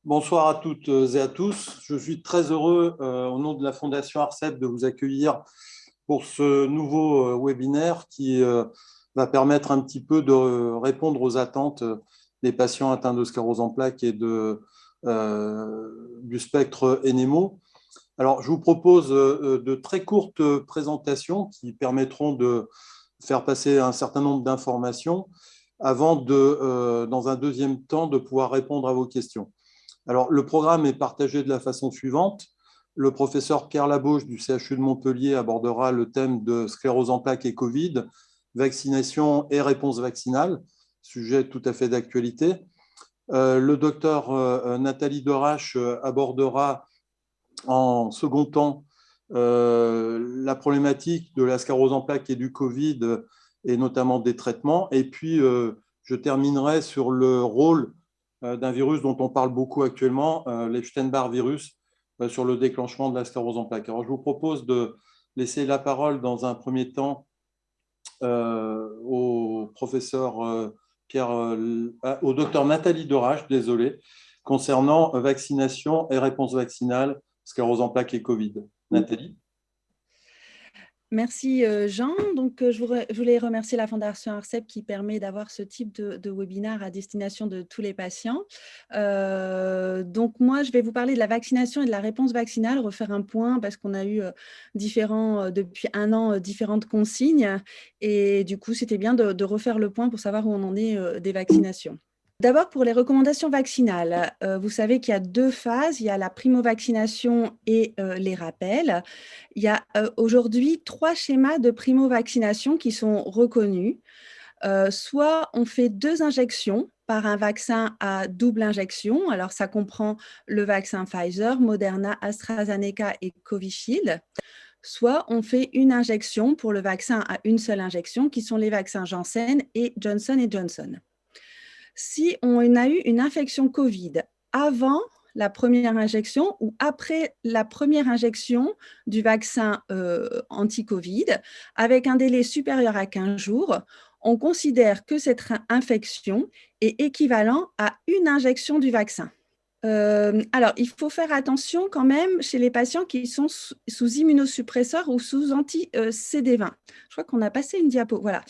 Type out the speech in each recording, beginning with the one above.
Bonsoir à toutes et à tous. Je suis très heureux, au nom de la Fondation ARCEP, de vous accueillir pour ce nouveau webinaire qui va permettre un petit peu de répondre aux attentes des patients atteints de sclérose en plaques et du spectre NMO. Alors, je vous propose de très courtes présentations qui permettront de faire passer un certain nombre d'informations avant dans un deuxième temps, de pouvoir répondre à vos questions. Alors, le programme est partagé de la façon suivante. Le professeur Pierre Labauche du CHU de Montpellier abordera le thème de sclérose en plaques et Covid, vaccination et réponse vaccinale, sujet tout à fait d'actualité. Le docteur Nathalie Derache abordera en second temps la problématique de la sclérose en plaques et du Covid, et notamment des traitements. Et puis, je terminerai sur le rôle d'un virus dont on parle beaucoup actuellement, l'Epstein-Barr virus, sur le déclenchement de la sclérose en plaques. Alors, je vous propose de laisser la parole dans un premier temps au professeur au docteur Nathalie Derache, désolé, concernant vaccination et réponse vaccinale, sclérose en plaques et Covid. Nathalie. Merci Jean. Donc, je voulais remercier la Fondation ARCEP qui permet d'avoir ce type de webinaire à destination de tous les patients. Donc, moi, je vais vous parler de la vaccination et de la réponse vaccinale, refaire un point parce qu'on a eu depuis un an différentes consignes. Et du coup, c'était bien de refaire le point pour savoir où on en est des vaccinations. D'abord, pour les recommandations vaccinales, vous savez qu'il y a deux phases. Il y a la primo-vaccination et les rappels. Il y a aujourd'hui 3 schémas de primo-vaccination qui sont reconnus. Soit on fait 2 injections par un vaccin à double injection. Alors, ça comprend le vaccin Pfizer, Moderna, AstraZeneca et Covishield. Soit on fait une injection pour le vaccin à une seule injection, qui sont les vaccins Janssen et Johnson & Johnson. Si on a eu une infection Covid avant la première injection ou après la première injection du vaccin anti-Covid, avec un délai supérieur à 15 jours, on considère que cette infection est équivalent à une injection du vaccin. Alors, il faut faire attention quand même chez les patients qui sont sous immunosuppresseurs ou sous anti-CD20. Je crois qu'on a passé une diapo, voilà.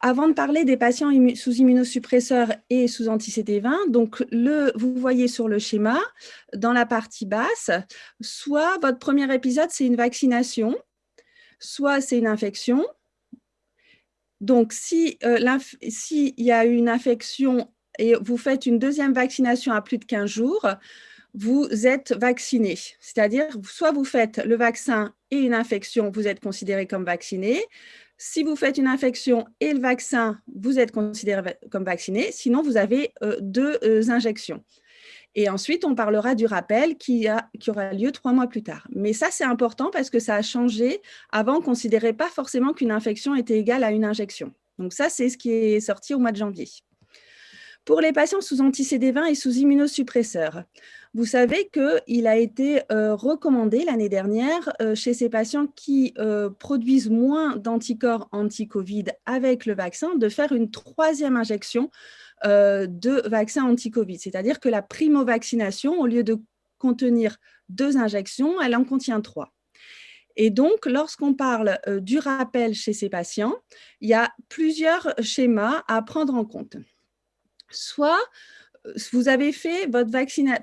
Avant de parler des patients sous immunosuppresseurs et sous anti-CD20, donc vous voyez sur le schéma, dans la partie basse, soit votre premier épisode, c'est une vaccination, soit c'est une infection. Donc, s'il y a une infection et vous faites une deuxième vaccination à plus de 15 jours, vous êtes vacciné. C'est-à-dire, soit vous faites le vaccin et une infection, vous êtes considéré comme vacciné. Si vous faites une infection et le vaccin, vous êtes considéré comme vacciné. Sinon, vous avez 2 injections. Et ensuite, on parlera du rappel qui aura lieu 3 mois plus tard. Mais ça, c'est important parce que ça a changé. Avant, on ne considérait pas forcément qu'une infection était égale à une injection. Donc ça, c'est ce qui est sorti au mois de janvier. Pour les patients sous anti-CD20 et sous immunosuppresseurs, vous savez qu'il a été recommandé l'année dernière chez ces patients qui produisent moins d'anticorps anti-Covid avec le vaccin de faire une 3e injection de vaccin anti-Covid. C'est-à-dire que la primo-vaccination, au lieu de contenir 2 injections, elle en contient 3. Et donc, lorsqu'on parle du rappel chez ces patients, il y a plusieurs schémas à prendre en compte. Soit vous avez fait votre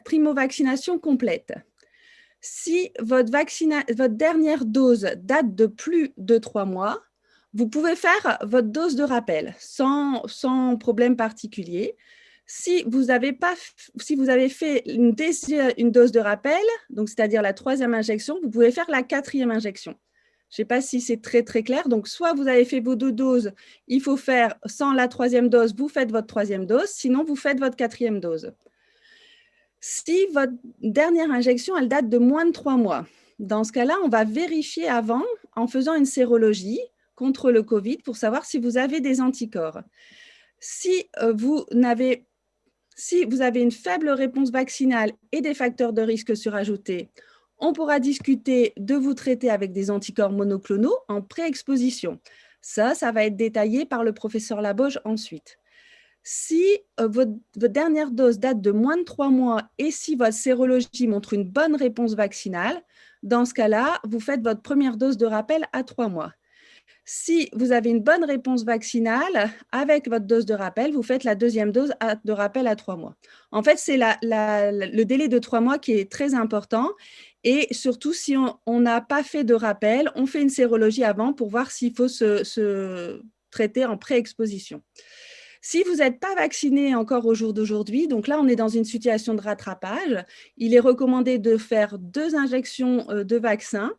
primo-vaccination complète. Si votre dernière dose date de plus de 3 mois, vous pouvez faire votre dose de rappel sans problème particulier. Si vous avez fait une dose de rappel, donc c'est-à-dire la 3e injection, vous pouvez faire la 4e injection. Je ne sais pas si c'est très, très clair. Donc, soit vous avez fait vos 2 doses, il faut faire sans la 3e dose, vous faites votre 3e dose, sinon vous faites votre 4e dose. Si votre dernière injection, elle date de moins de 3 mois, dans ce cas-là, on va vérifier avant en faisant une sérologie contre le Covid pour savoir si vous avez des anticorps. Si vous avez une faible réponse vaccinale et des facteurs de risque surajoutés, on pourra discuter de vous traiter avec des anticorps monoclonaux en pré-exposition. Ça va être détaillé par le professeur Labauche ensuite. Si votre dernière dose date de moins de 3 mois et si votre sérologie montre une bonne réponse vaccinale, dans ce cas-là, vous faites votre première dose de rappel à 3 mois. Si vous avez une bonne réponse vaccinale, avec votre dose de rappel, vous faites la deuxième dose de rappel à 3 mois. En fait, c'est le délai de 3 mois qui est très important. Et surtout, si on n'a pas fait de rappel, on fait une sérologie avant pour voir s'il faut se traiter en pré-exposition. Si vous n'êtes pas vacciné encore au jour d'aujourd'hui, donc là, on est dans une situation de rattrapage, il est recommandé de faire 2 injections de vaccin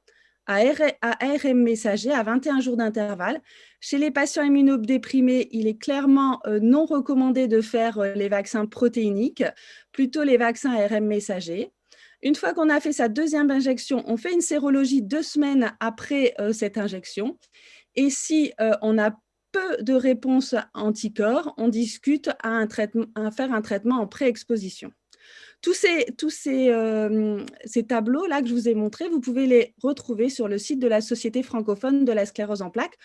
à ARN messager à 21 jours d'intervalle. Chez les patients immunodéprimés, il est clairement non recommandé de faire les vaccins protéiniques, plutôt les vaccins ARN messager. Une fois qu'on a fait sa deuxième injection, on fait une sérologie 2 semaines après cette injection. Et si on a peu de réponses anticorps, on discute à faire un traitement en pré-exposition. Tous ces tableaux-là que je vous ai montrés, vous pouvez les retrouver sur le site de la Société francophone de la sclérose en plaques,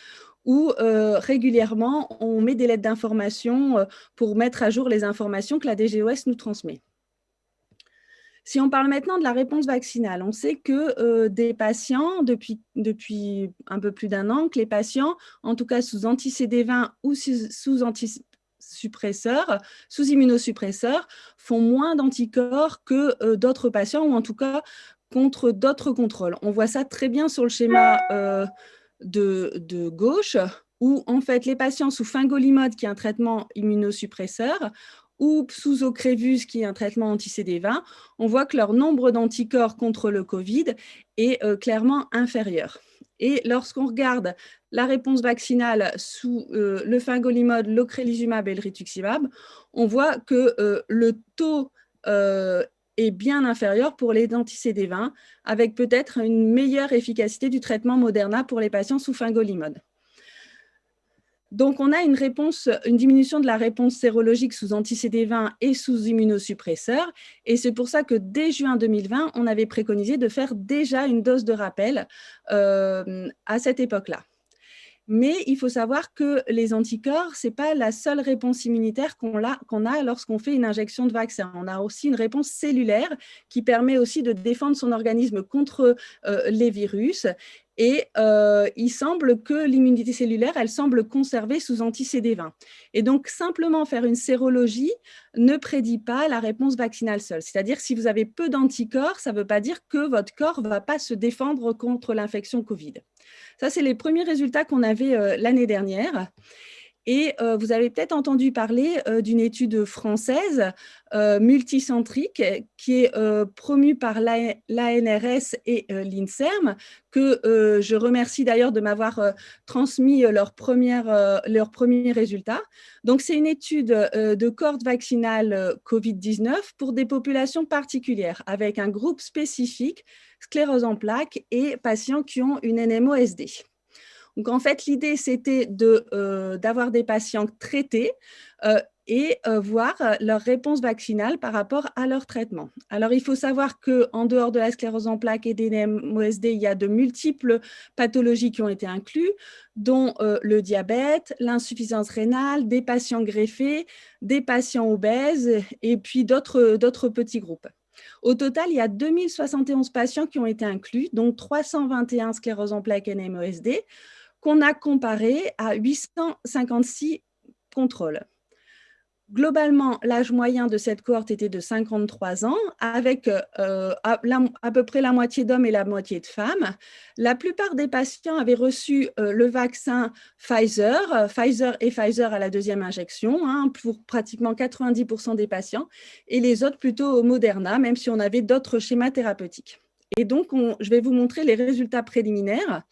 où régulièrement, on met des lettres d'information pour mettre à jour les informations que la DGOS nous transmet. Si on parle maintenant de la réponse vaccinale, on sait que des patients, depuis un peu plus d'1 an, que les patients, en tout cas sous anti-CD20 ou sous immunosuppresseurs, font moins d'anticorps que d'autres patients, ou en tout cas contre d'autres contrôles. On voit ça très bien sur le schéma de gauche, où en fait les patients sous fingolimod, qui est un traitement immunosuppresseur, ou sous Ocrevus, qui est un traitement anti-CD20, on voit que leur nombre d'anticorps contre le Covid est clairement inférieur. Et lorsqu'on regarde la réponse vaccinale sous le fingolimod, l'ocrelizumab et le rituximab, on voit que le taux est bien inférieur pour les anti-CD20, avec peut-être une meilleure efficacité du traitement Moderna pour les patients sous fingolimod. Donc, on a une diminution de la réponse sérologique sous anti-CD20 et sous immunosuppresseurs. Et c'est pour ça que dès juin 2020, on avait préconisé de faire déjà une dose de rappel à cette époque-là. Mais il faut savoir que les anticorps, ce n'est pas la seule réponse immunitaire qu'on a lorsqu'on fait une injection de vaccin. On a aussi une réponse cellulaire qui permet aussi de défendre son organisme contre les virus. Et il semble que l'immunité cellulaire, elle semble conservée sous anti-CD20. Et donc, simplement faire une sérologie ne prédit pas la réponse vaccinale seule. C'est-à-dire que si vous avez peu d'anticorps, ça ne veut pas dire que votre corps ne va pas se défendre contre l'infection Covid. Ça, c'est les premiers résultats qu'on avait l'année dernière. Et vous avez peut-être entendu parler d'une étude française multicentrique qui est promue par l'ANRS et l'INSERM, que je remercie d'ailleurs de m'avoir transmis leurs premiers résultats. Donc, c'est une étude de cohorte vaccinale Covid-19 pour des populations particulières, avec un groupe spécifique, sclérose en plaques et patients qui ont une NMOSD. Donc, en fait, l'idée, c'était d'avoir des patients traités et voir leur réponse vaccinale par rapport à leur traitement. Alors, il faut savoir qu'en dehors de la sclérose en plaques et des NMOSD, il y a de multiples pathologies qui ont été incluses, dont le diabète, l'insuffisance rénale, des patients greffés, des patients obèses et puis d'autres petits groupes. Au total, il y a 2071 patients qui ont été inclus, dont 321 sclérose en plaques NMOSD, qu'on a comparé à 856 contrôles. Globalement, l'âge moyen de cette cohorte était de 53 ans, avec à peu près la moitié d'hommes et la moitié de femmes. La plupart des patients avaient reçu le vaccin Pfizer et Pfizer à la deuxième injection, pour pratiquement 90% des patients, et les autres plutôt Moderna, même si on avait d'autres schémas thérapeutiques. Et donc, je vais vous montrer les résultats préliminaires.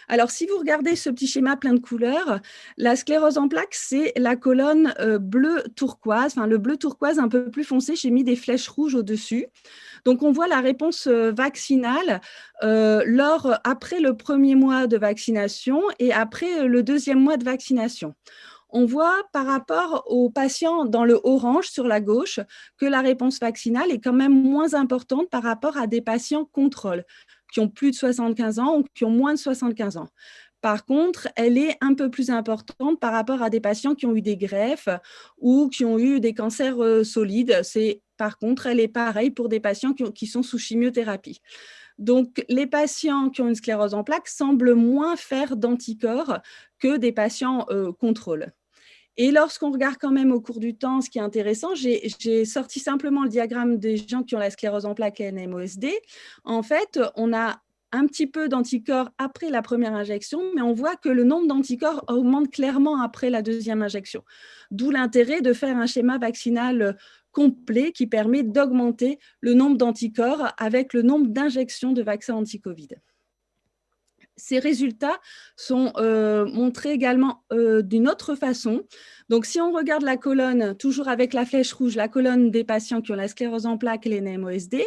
Alors, si vous regardez ce petit schéma plein de couleurs, la sclérose en plaques, c'est la colonne bleu turquoise, enfin le bleu turquoise un peu plus foncé, j'ai mis des flèches rouges au-dessus. Donc, on voit la réponse vaccinale après le premier mois de vaccination et après le deuxième mois de vaccination. On voit par rapport aux patients dans le orange sur la gauche que la réponse vaccinale est quand même moins importante par rapport à des patients contrôle qui ont plus de 75 ans ou qui ont moins de 75 ans. Par contre, elle est un peu plus importante par rapport à des patients qui ont eu des greffes ou qui ont eu des cancers solides. Par contre, elle est pareille pour des patients qui sont sous chimiothérapie. Donc, les patients qui ont une sclérose en plaques semblent moins faire d'anticorps que des patients contrôle. Et lorsqu'on regarde quand même au cours du temps, ce qui est intéressant, j'ai sorti simplement le diagramme des gens qui ont la sclérose en plaques et NMOSD. En fait, on a un petit peu d'anticorps après la première injection, mais on voit que le nombre d'anticorps augmente clairement après la deuxième injection. D'où l'intérêt de faire un schéma vaccinal complet qui permet d'augmenter le nombre d'anticorps avec le nombre d'injections de vaccins anti-Covid. Ces résultats sont montrés également d'une autre façon. Donc, si on regarde la colonne, toujours avec la flèche rouge, la colonne des patients qui ont la sclérose en plaques et les NMOSD,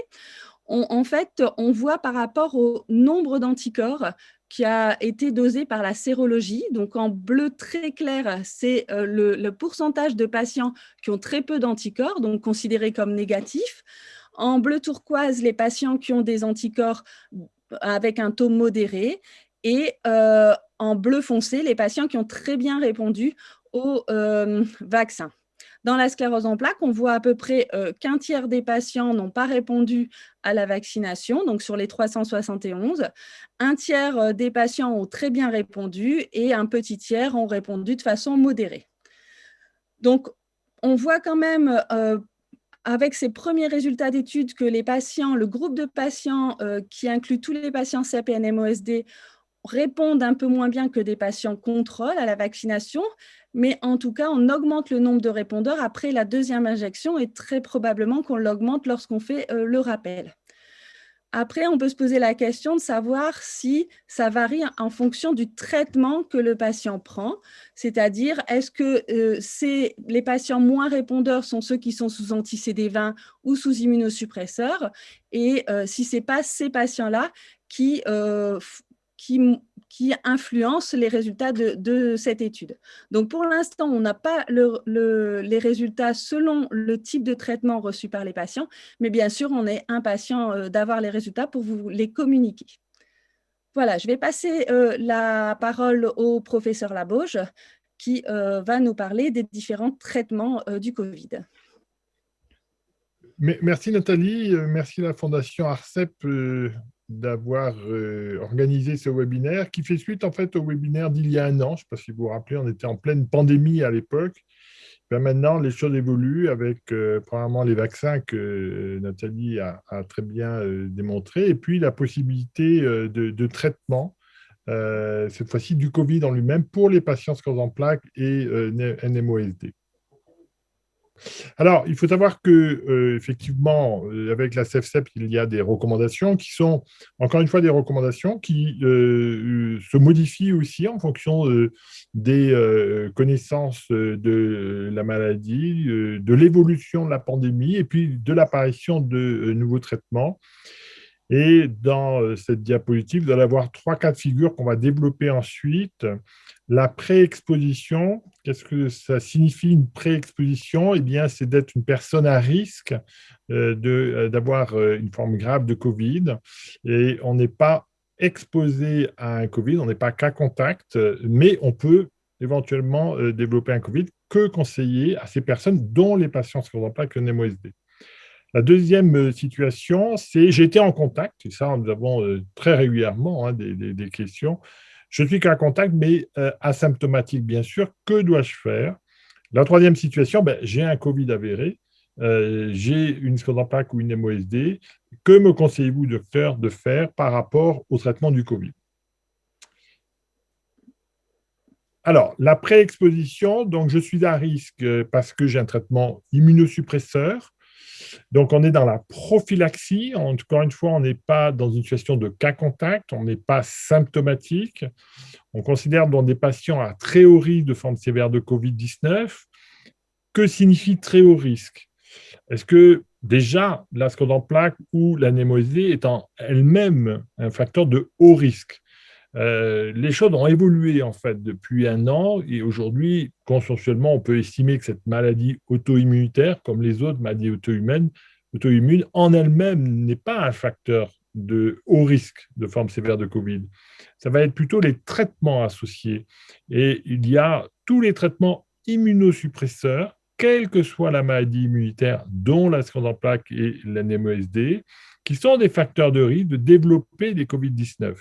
en fait, on voit par rapport au nombre d'anticorps qui a été dosé par la sérologie. Donc, en bleu très clair, c'est le pourcentage de patients qui ont très peu d'anticorps, donc considérés comme négatifs. En bleu turquoise, les patients qui ont des anticorps avec un taux modéré. Et en bleu foncé, les patients qui ont très bien répondu au vaccin. Dans la sclérose en plaques, on voit à peu près qu'un tiers des patients n'ont pas répondu à la vaccination, donc sur les 371. Un tiers des patients ont très bien répondu et un petit tiers ont répondu de façon modérée. Donc, on voit quand même, avec ces premiers résultats d'études, que les patients, le groupe de patients qui inclut tous les patients CEP et NMOSD, répondent un peu moins bien que des patients contrôle à la vaccination, mais en tout cas, on augmente le nombre de répondeurs après la deuxième injection et très probablement qu'on l'augmente lorsqu'on fait le rappel. Après, on peut se poser la question de savoir si ça varie en fonction du traitement que le patient prend, c'est-à-dire est-ce que les patients moins répondeurs sont ceux qui sont sous anti-CD20 ou sous immunosuppresseurs, et si ce n'est pas ces patients-là qui influencent les résultats de cette étude. Donc, pour l'instant, on n'a pas les résultats selon le type de traitement reçu par les patients, mais bien sûr, on est impatient d'avoir les résultats pour vous les communiquer. Voilà, je vais passer la parole au professeur Labauge qui va nous parler des différents traitements du Covid. Merci Nathalie, merci à la Fondation ARCEP d'avoir organisé ce webinaire qui fait suite en fait au webinaire d'il y a un an. Je ne sais pas si vous vous rappelez, on était en pleine pandémie à l'époque. Ben maintenant, les choses évoluent avec probablement les vaccins que Nathalie a très bien démontré et puis la possibilité de traitement, cette fois-ci du Covid en lui-même pour les patients sclérose en plaques et NMOSD. Alors, il faut savoir que effectivement, avec la CEFSEP, il y a des recommandations qui sont, encore une fois, des recommandations qui se modifient aussi en fonction des connaissances de la maladie, de l'évolution de la pandémie et puis de l'apparition de nouveaux traitements. Et dans cette diapositive, vous allez avoir 3 cas de figure qu'on va développer ensuite. La pré-exposition, qu'est-ce que ça signifie une pré-exposition? Eh bien, c'est d'être une personne à risque d'avoir une forme grave de Covid. Et on n'est pas exposé à un Covid, on n'est pas cas contact, mais on peut éventuellement développer un Covid. Que conseiller à ces personnes, dont les patients sclérose en plaques NMOSD? La deuxième situation, c'est j'ai été en contact, et ça, nous avons très régulièrement des questions. Je suis qu'en contact, mais asymptomatique, bien sûr. Que dois-je faire? La troisième situation, j'ai un Covid avéré, j'ai une sclérose en plaques ou une MOSD. Que me conseillez-vous de faire par rapport au traitement du Covid? Alors, la pré-exposition, donc je suis à risque parce que j'ai un traitement immunosuppresseur. Donc, on est dans la prophylaxie. Encore une fois, on n'est pas dans une situation de cas contact, on n'est pas symptomatique. On considère dans des patients à très haut risque de forme sévère de Covid-19. Que signifie très haut risque? Est-ce que déjà la sclérose en plaques ou l'anémie est en elle-même un facteur de haut risque? Les choses ont évolué en fait depuis un an et aujourd'hui, consensuellement, on peut estimer que cette maladie auto-immunitaire, comme les autres maladies auto-immunes, en elle-même n'est pas un facteur de haut risque de forme sévère de Covid. Ça va être plutôt les traitements associés. Et il y a tous les traitements immunosuppresseurs, quelle que soit la maladie immunitaire, dont la sclérose en plaques et l'NMESD, qui sont des facteurs de risque de développer des Covid-19.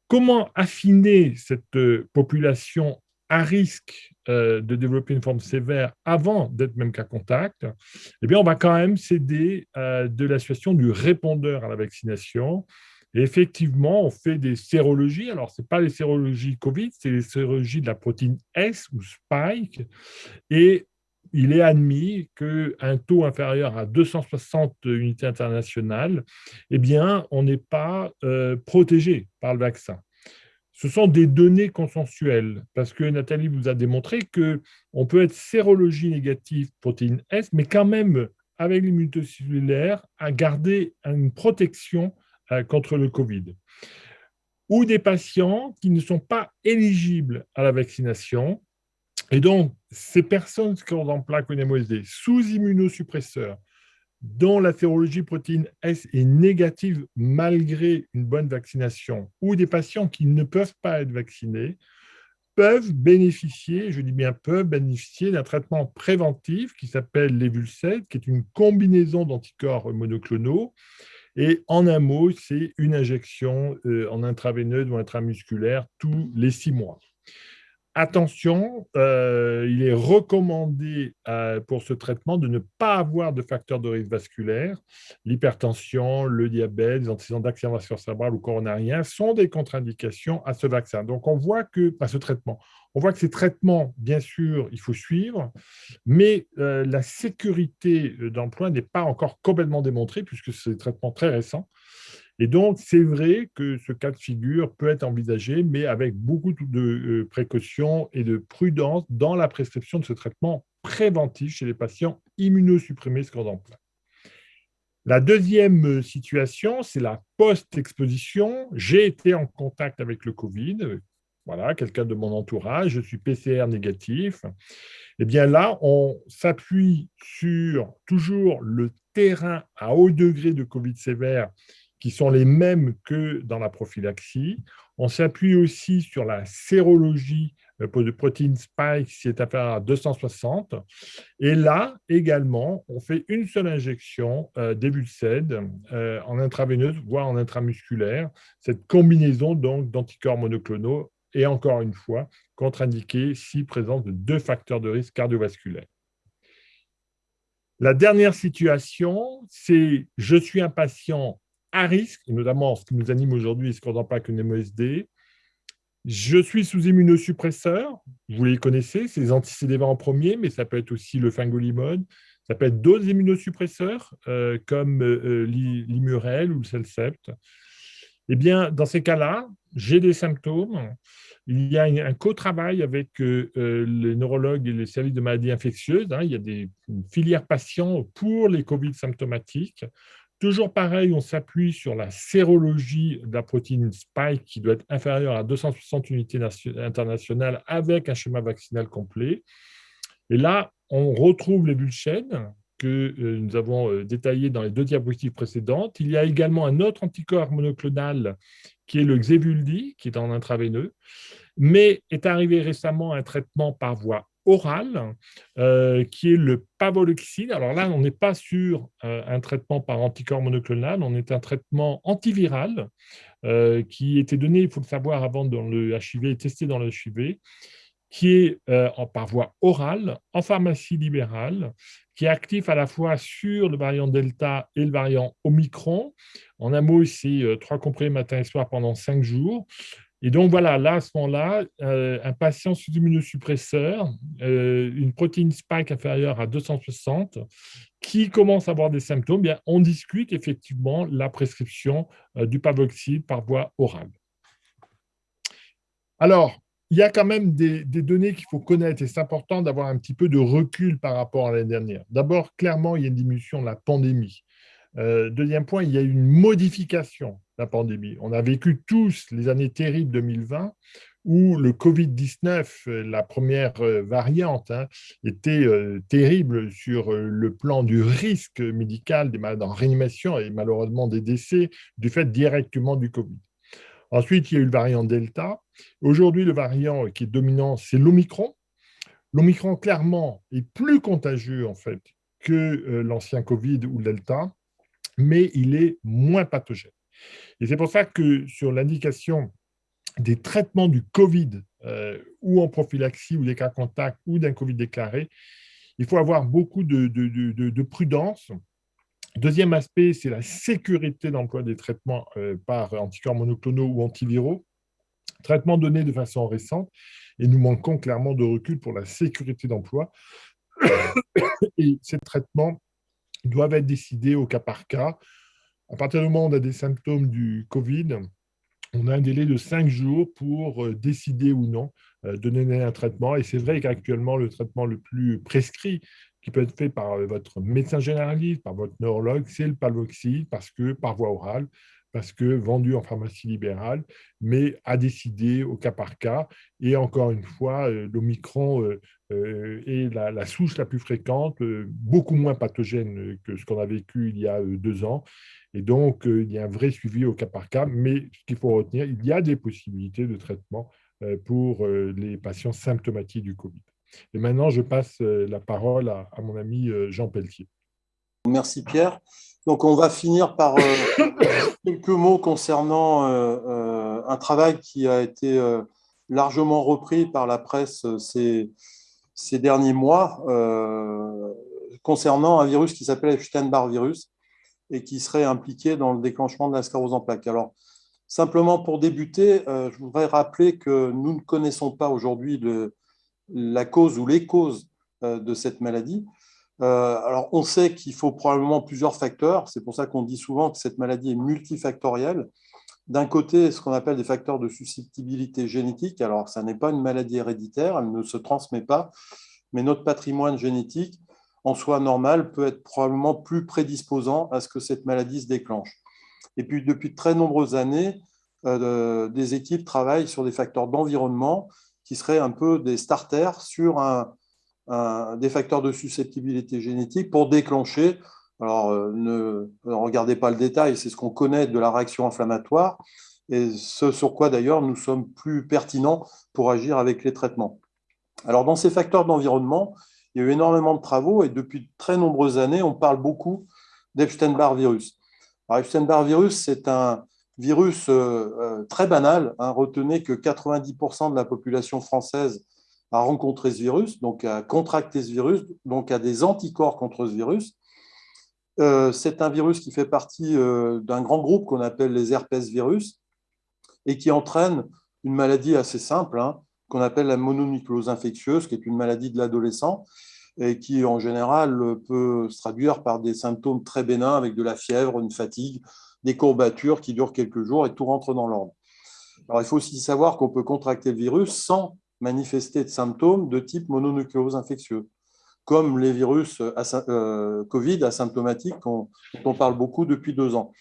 Comment affiner cette population à risque de développer une forme sévère avant d'être même cas contact? Eh bien, on va quand même s'aider de la situation du répondeur à la vaccination. Et effectivement, on fait des sérologies. Alors, ce n'est pas les sérologies Covid, c'est les sérologies de la protéine S ou Spike. Et il est admis qu'un taux inférieur à 260 unités internationales, eh bien, on n'est pas protégé par le vaccin. Ce sont des données consensuelles, parce que Nathalie vous a démontré qu'on peut être sérologie négative protéine S, mais quand même, avec l'immunité cellulaire, à garder une protection contre le Covid. Ou des patients qui ne sont pas éligibles à la vaccination. Et donc, ces personnes qui ont en plaque NMOSD sous immunosuppresseurs, dont la sérologie protéine S est négative malgré une bonne vaccination, ou des patients qui ne peuvent pas être vaccinés, peuvent bénéficier, je dis bien peuvent bénéficier d'un traitement préventif qui s'appelle l'Evulced, qui est une combinaison d'anticorps monoclonaux. Et en un mot, c'est une injection en intraveineuse ou intramusculaire tous les 6 mois. Attention, il est recommandé pour ce traitement de ne pas avoir de facteurs de risque vasculaire. L'hypertension, le diabète, les antécédents d'accident vasculaire cérébral ou coronarien sont des contre-indications à ce vaccin. Donc, on voit que, à ce traitement, on voit que ces traitements, bien sûr, il faut suivre, mais la sécurité d'emploi n'est pas encore complètement démontrée puisque c'est des traitements très récents. Et donc, c'est vrai que ce cas de figure peut être envisagé, mais avec beaucoup de précautions et de prudence dans la prescription de ce traitement préventif chez les patients immunosupprimés sclérose en plaques. La deuxième situation, c'est la post-exposition. J'ai été en contact avec le Covid, voilà, quelqu'un de mon entourage, je suis PCR négatif. Eh bien là, on s'appuie sur toujours le terrain à haut degré de Covid sévère qui sont les mêmes que dans la prophylaxie. On s'appuie aussi sur la sérologie de protéine Spike qui est inférieure à 260. Et là, également, on fait une seule injection d'Evulced en intraveineuse, voire en intramusculaire, cette combinaison donc d'anticorps monoclonaux et encore une fois, contre-indiquée si présence de 2 facteurs de risque cardiovasculaire. La dernière situation, c'est je suis un patient à risque, et notamment ce qui nous anime aujourd'hui, ce qu'on n'entend pas que NMOSD. Je suis sous immunosuppresseur, vous les connaissez, c'est les anti-CD20 en premier, mais ça peut être aussi le fingolimod, ça peut être d'autres immunosuppresseurs comme l'Imurel ou le Celcept. Eh bien, dans ces cas-là, j'ai des symptômes. Il y a un co-travail avec les neurologues et les services de maladies infectieuses. Il y a des filières patients pour les COVID symptomatiques. Toujours pareil, on s'appuie sur la sérologie de la protéine Spike qui doit être inférieure à 260 unités internationales avec un schéma vaccinal complet. Et là, on retrouve les Evulced que nous avons détaillé dans les 2 diapositives précédentes. Il y a également un autre anticorps monoclonal qui est le Xevudy, qui est en intraveineux, mais est arrivé récemment un traitement par voie orale, qui est le Pavoloxine. Alors là, on n'est pas sur un traitement par anticorps monoclonal, on est un traitement antiviral qui était donné, il faut le savoir, avant dans le HIV, testé dans le HIV, qui est par voie orale, en pharmacie libérale, qui est actif à la fois sur le variant Delta et le variant Omicron. En un mot, c'est 3 comprimés matin et soir pendant 5 jours. Et donc, voilà, là, à ce moment-là, un patient sous immunosuppresseur, une protéine Spike inférieure à 260, qui commence à avoir des symptômes, bien, on discute effectivement la prescription du Pavloxil par voie orale. Alors, il y a quand même des données qu'il faut connaître et c'est important d'avoir un petit peu de recul par rapport à l'année dernière. D'abord, clairement, il y a une diminution de la pandémie. Deuxième point, il y a une modification la pandémie. On a vécu tous les années terribles 2020 où le Covid-19, la première variante, était terrible sur le plan du risque médical des malades en réanimation et malheureusement des décès du fait directement du Covid. Ensuite, il y a eu le variant Delta. Aujourd'hui, le variant qui est dominant, c'est l'Omicron. L'Omicron, clairement, est plus contagieux en fait que l'ancien Covid ou le Delta, mais il est moins pathogène. Et c'est pour ça que sur l'indication des traitements du Covid ou en prophylaxie ou des cas contacts ou d'un Covid déclaré, il faut avoir beaucoup de prudence. Deuxième aspect, c'est la sécurité d'emploi des traitements par anticorps monoclonaux ou antiviraux, traitements donnés de façon récente, et nous manquons clairement de recul pour la sécurité d'emploi. Et ces traitements doivent être décidés au cas par cas. À partir du moment où on a des symptômes du Covid, on a un délai de 5 jours pour décider ou non de donner un traitement. Et c'est vrai qu'actuellement, le traitement le plus prescrit, qui peut être fait par votre médecin généraliste, par votre neurologue, c'est le Palvoxil, parce que par voie orale, parce que vendu en pharmacie libérale, mais à décider au cas par cas. Et encore une fois, l'Omicron est la souche la plus fréquente, beaucoup moins pathogène que ce qu'on a vécu il y a 2 ans. Et donc, il y a un vrai suivi au cas par cas, mais ce qu'il faut retenir, il y a des possibilités de traitement pour les patients symptomatiques du Covid. Et maintenant, je passe la parole à mon ami Jean Pelletier. Merci Pierre. Donc, on va finir par quelques mots concernant un travail qui a été largement repris par la presse ces derniers mois concernant un virus qui s'appelle Epstein-Barr virus et qui serait impliqué dans le déclenchement de la sclérose en plaques. Alors, simplement pour débuter, je voudrais rappeler que nous ne connaissons pas aujourd'hui la cause ou les causes de cette maladie. Alors, on sait qu'il faut probablement plusieurs facteurs. C'est pour ça qu'on dit souvent que cette maladie est multifactorielle. D'un côté, ce qu'on appelle des facteurs de susceptibilité génétique. Alors, ça n'est pas une maladie héréditaire, elle ne se transmet pas, mais notre patrimoine génétique, en soi normal, peut être probablement plus prédisposant à ce que cette maladie se déclenche. Et puis, depuis de très nombreuses années, des équipes travaillent sur des facteurs d'environnement qui seraient un peu des starters sur des facteurs de susceptibilité génétique pour déclencher. Alors, ne regardez pas le détail, c'est ce qu'on connaît de la réaction inflammatoire et ce sur quoi d'ailleurs nous sommes plus pertinents pour agir avec les traitements. Alors, dans ces facteurs d'environnement, il y a eu énormément de travaux et depuis de très nombreuses années, on parle beaucoup d'Epstein-Barr virus. Alors, Epstein-Barr virus, c'est un virus très banal. Retenez que 90% de la population française a rencontré ce virus, donc a contracté ce virus, donc a des anticorps contre ce virus. C'est un virus qui fait partie d'un grand groupe qu'on appelle les herpès-virus et qui entraîne une maladie assez simple, qu'on appelle la mononucléose infectieuse, qui est une maladie de l'adolescent et qui, en général, peut se traduire par des symptômes très bénins avec de la fièvre, une fatigue, des courbatures qui durent quelques jours et tout rentre dans l'ordre. Alors, il faut aussi savoir qu'on peut contracter le virus sans manifester de symptômes de type mononucléose infectieuse, comme les virus Covid asymptomatiques dont on parle beaucoup depuis 2 ans.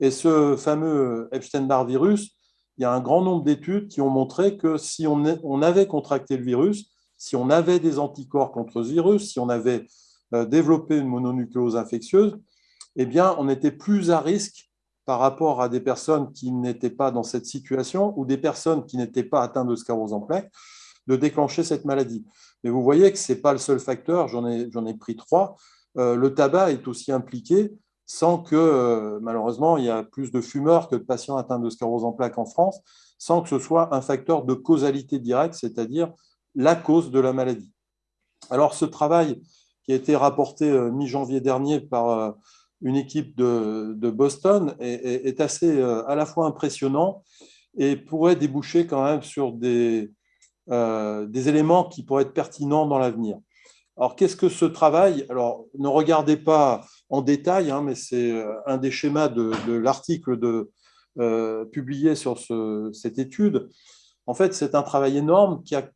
Et ce fameux Epstein-Barr virus, il y a un grand nombre d'études qui ont montré que si on avait contracté le virus, si on avait des anticorps contre ce virus, si on avait développé une mononucléose infectieuse, eh bien, on était plus à risque par rapport à des personnes qui n'étaient pas dans cette situation ou des personnes qui n'étaient pas atteintes de sclérose en plaques de déclencher cette maladie. Mais vous voyez que ce n'est pas le seul facteur, j'en ai pris 3. Le tabac est aussi impliqué, sans que, malheureusement, il y a plus de fumeurs que de patients atteints de sclérose en plaques en France, sans que ce soit un facteur de causalité directe, c'est-à-dire la cause de la maladie. Alors, ce travail qui a été rapporté mi-janvier dernier par une équipe de Boston est assez à la fois impressionnant et pourrait déboucher quand même sur des éléments qui pourraient être pertinents dans l'avenir. Alors, qu'est-ce que ce travail? Alors, ne regardez pas en détail, mais c'est un des schémas de l'article publié sur cette étude. En fait, c'est un travail énorme qui a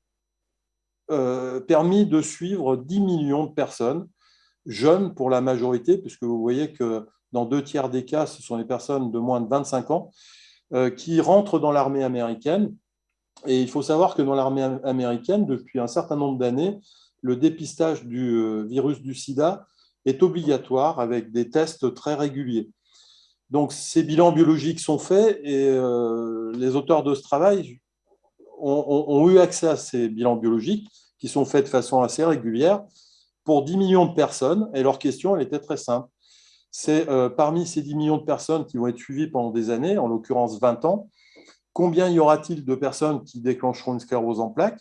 permis de suivre 10 millions de personnes, jeunes pour la majorité, puisque vous voyez que dans 2/3 des cas, ce sont les personnes de moins de 25 ans, qui rentrent dans l'armée américaine. Et il faut savoir que dans l'armée américaine, depuis un certain nombre d'années, le dépistage du virus du sida est obligatoire avec des tests très réguliers. Donc, ces bilans biologiques sont faits et les auteurs de ce travail ont eu accès à ces bilans biologiques qui sont faits de façon assez régulière pour 10 millions de personnes. Et leur question, elle était très simple. C'est parmi ces 10 millions de personnes qui vont être suivies pendant des années, en l'occurrence 20 ans, combien y aura-t-il de personnes qui déclencheront une sclérose en plaques?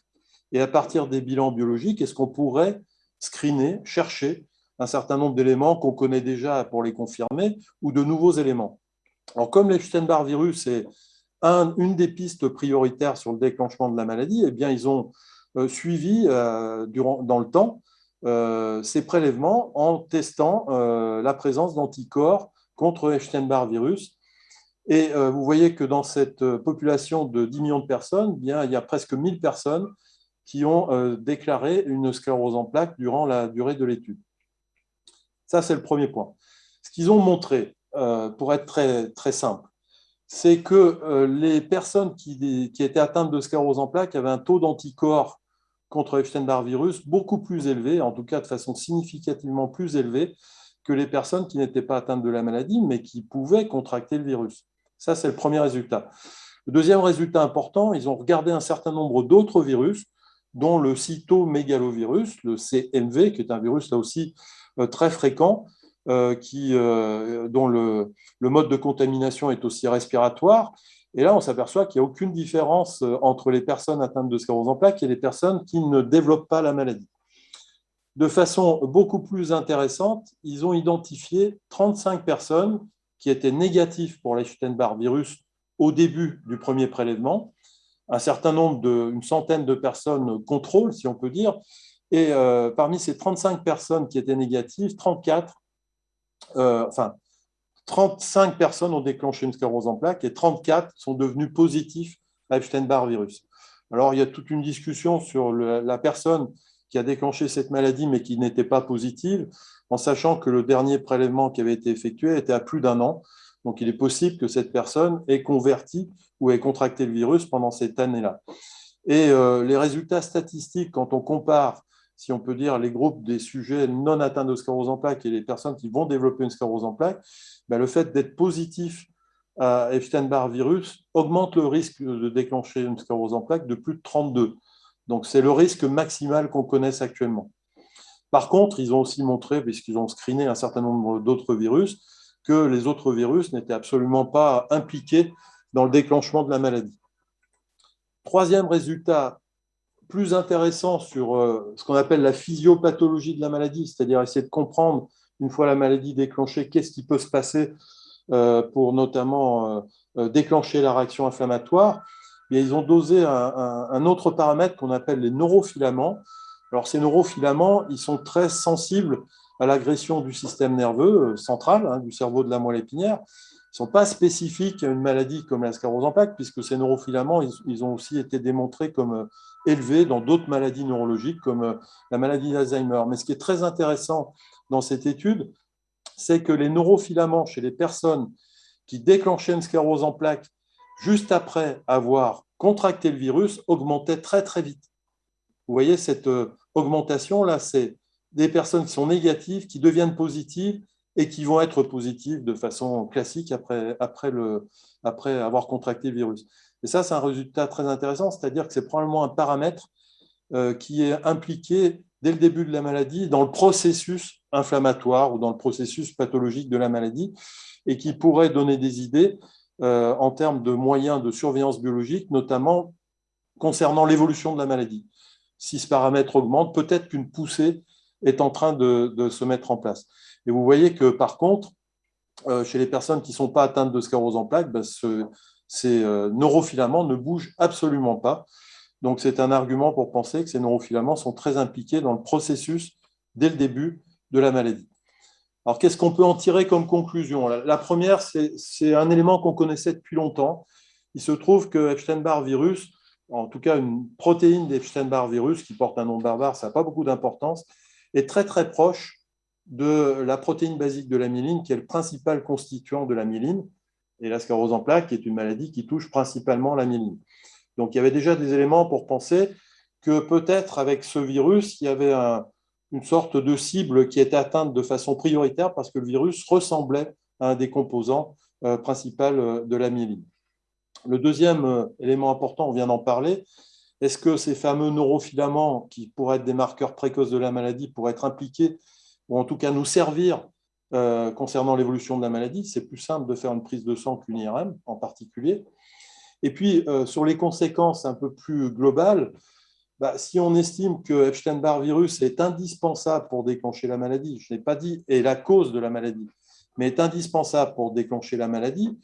Et à partir des bilans biologiques, est-ce qu'on pourrait screener, chercher un certain nombre d'éléments qu'on connaît déjà pour les confirmer ou de nouveaux éléments? Alors, comme l'Epstein-Barr virus est une des pistes prioritaires sur le déclenchement de la maladie, eh bien, ils ont suivi dans le temps ces prélèvements en testant la présence d'anticorps contre Epstein-Barr virus. Et vous voyez que dans cette population de 10 millions de personnes, eh bien, il y a presque 1000 personnes qui ont déclaré une sclérose en plaques durant la durée de l'étude. Ça, c'est le premier point. Ce qu'ils ont montré, pour être très, très simple, c'est que les personnes qui étaient atteintes de sclérose en plaques avaient un taux d'anticorps contre Epstein-Barr virus beaucoup plus élevé, en tout cas de façon significativement plus élevée que les personnes qui n'étaient pas atteintes de la maladie, mais qui pouvaient contracter le virus. Ça, c'est le premier résultat. Le deuxième résultat important, ils ont regardé un certain nombre d'autres virus, dont le cytomégalovirus, le CMV, qui est un virus là aussi très fréquent, dont le mode de contamination est aussi respiratoire. Et là, on s'aperçoit qu'il n'y a aucune différence entre les personnes atteintes de sclérose en plaques et les personnes qui ne développent pas la maladie. De façon beaucoup plus intéressante, ils ont identifié 35 personnes qui étaient négatives pour l'Epstein-Barr virus au début du premier prélèvement, un certain nombre une centaine de personnes contrôle, si on peut dire, et parmi ces 35 personnes qui étaient négatives, 35 personnes ont déclenché une sclérose en plaques et 34 sont devenus positifs à Epstein-Barr virus. Alors, il y a toute une discussion sur la personne qui a déclenché cette maladie mais qui n'était pas positive, en sachant que le dernier prélèvement qui avait été effectué était à plus d'1 an. Donc, il est possible que cette personne ait converti ou ait contracté le virus pendant cette année-là. Et les résultats statistiques, quand on compare, si on peut dire, les groupes des sujets non atteints de sclérose en plaques et les personnes qui vont développer une sclérose en plaques, ben, le fait d'être positif à Epstein-Barr virus augmente le risque de déclencher une sclérose en plaques de plus de 32. Donc, c'est le risque maximal qu'on connaisse actuellement. Par contre, ils ont aussi montré, puisqu'ils ont screené un certain nombre d'autres virus, que les autres virus n'étaient absolument pas impliqués dans le déclenchement de la maladie. Troisième résultat plus intéressant sur ce qu'on appelle la physiopathologie de la maladie, c'est-à-dire essayer de comprendre, une fois la maladie déclenchée, qu'est-ce qui peut se passer pour notamment déclencher la réaction inflammatoire. Et ils ont dosé un autre paramètre qu'on appelle les neurofilaments. Alors, ces neurofilaments, ils sont très sensibles à l'agression du système nerveux central, du cerveau de la moelle épinière. Ils ne sont pas spécifiques à une maladie comme la sclérose en plaques, puisque ces neurofilaments, ils ont aussi été démontrés comme élevés dans d'autres maladies neurologiques, comme la maladie d'Alzheimer. Mais ce qui est très intéressant dans cette étude, c'est que les neurofilaments chez les personnes qui déclenchaient une sclérose en plaques juste après avoir contracté le virus augmentaient très, très vite. Vous voyez, cette augmentation-là, c'est des personnes qui sont négatives, qui deviennent positives et qui vont être positives de façon classique après avoir contracté le virus. Et ça, c'est un résultat très intéressant, c'est-à-dire que c'est probablement un paramètre qui est impliqué dès le début de la maladie dans le processus inflammatoire ou dans le processus pathologique de la maladie et qui pourrait donner des idées en termes de moyens de surveillance biologique, notamment concernant l'évolution de la maladie. Si ce paramètre augmente, peut-être qu'une poussée est en train de se mettre en place. Et vous voyez que, par contre, chez les personnes qui ne sont pas atteintes de sclérose en plaques, ces neurofilaments ne bougent absolument pas. Donc, c'est un argument pour penser que ces neurofilaments sont très impliqués dans le processus dès le début de la maladie. Alors, qu'est-ce qu'on peut en tirer comme conclusion? La première, c'est un élément qu'on connaissait depuis longtemps. Il se trouve que Epstein-Barr virus, en tout cas une protéine d'Epstein-Barr virus qui porte un nom barbare, ça n'a pas beaucoup d'importance, est très très proche de la protéine basique de l'amyline, qui est le principal constituant de la myéline, et la sclérose en plaques est une maladie qui touche principalement la myéline. Donc, il y avait déjà des éléments pour penser que peut-être avec ce virus, il y avait une sorte de cible qui était atteinte de façon prioritaire parce que le virus ressemblait à un des composants principaux de la myéline. Le deuxième élément important, on vient d'en parler, est-ce que ces fameux neurofilaments qui pourraient être des marqueurs précoces de la maladie pourraient être impliqués ou en tout cas nous servir concernant l'évolution de la maladie? C'est plus simple de faire une prise de sang qu'une IRM en particulier. Et puis, sur les conséquences un peu plus globales, si on estime que Epstein-Barr virus est indispensable pour déclencher la maladie, je n'ai pas dit est la cause de la maladie, mais est indispensable pour déclencher la maladie,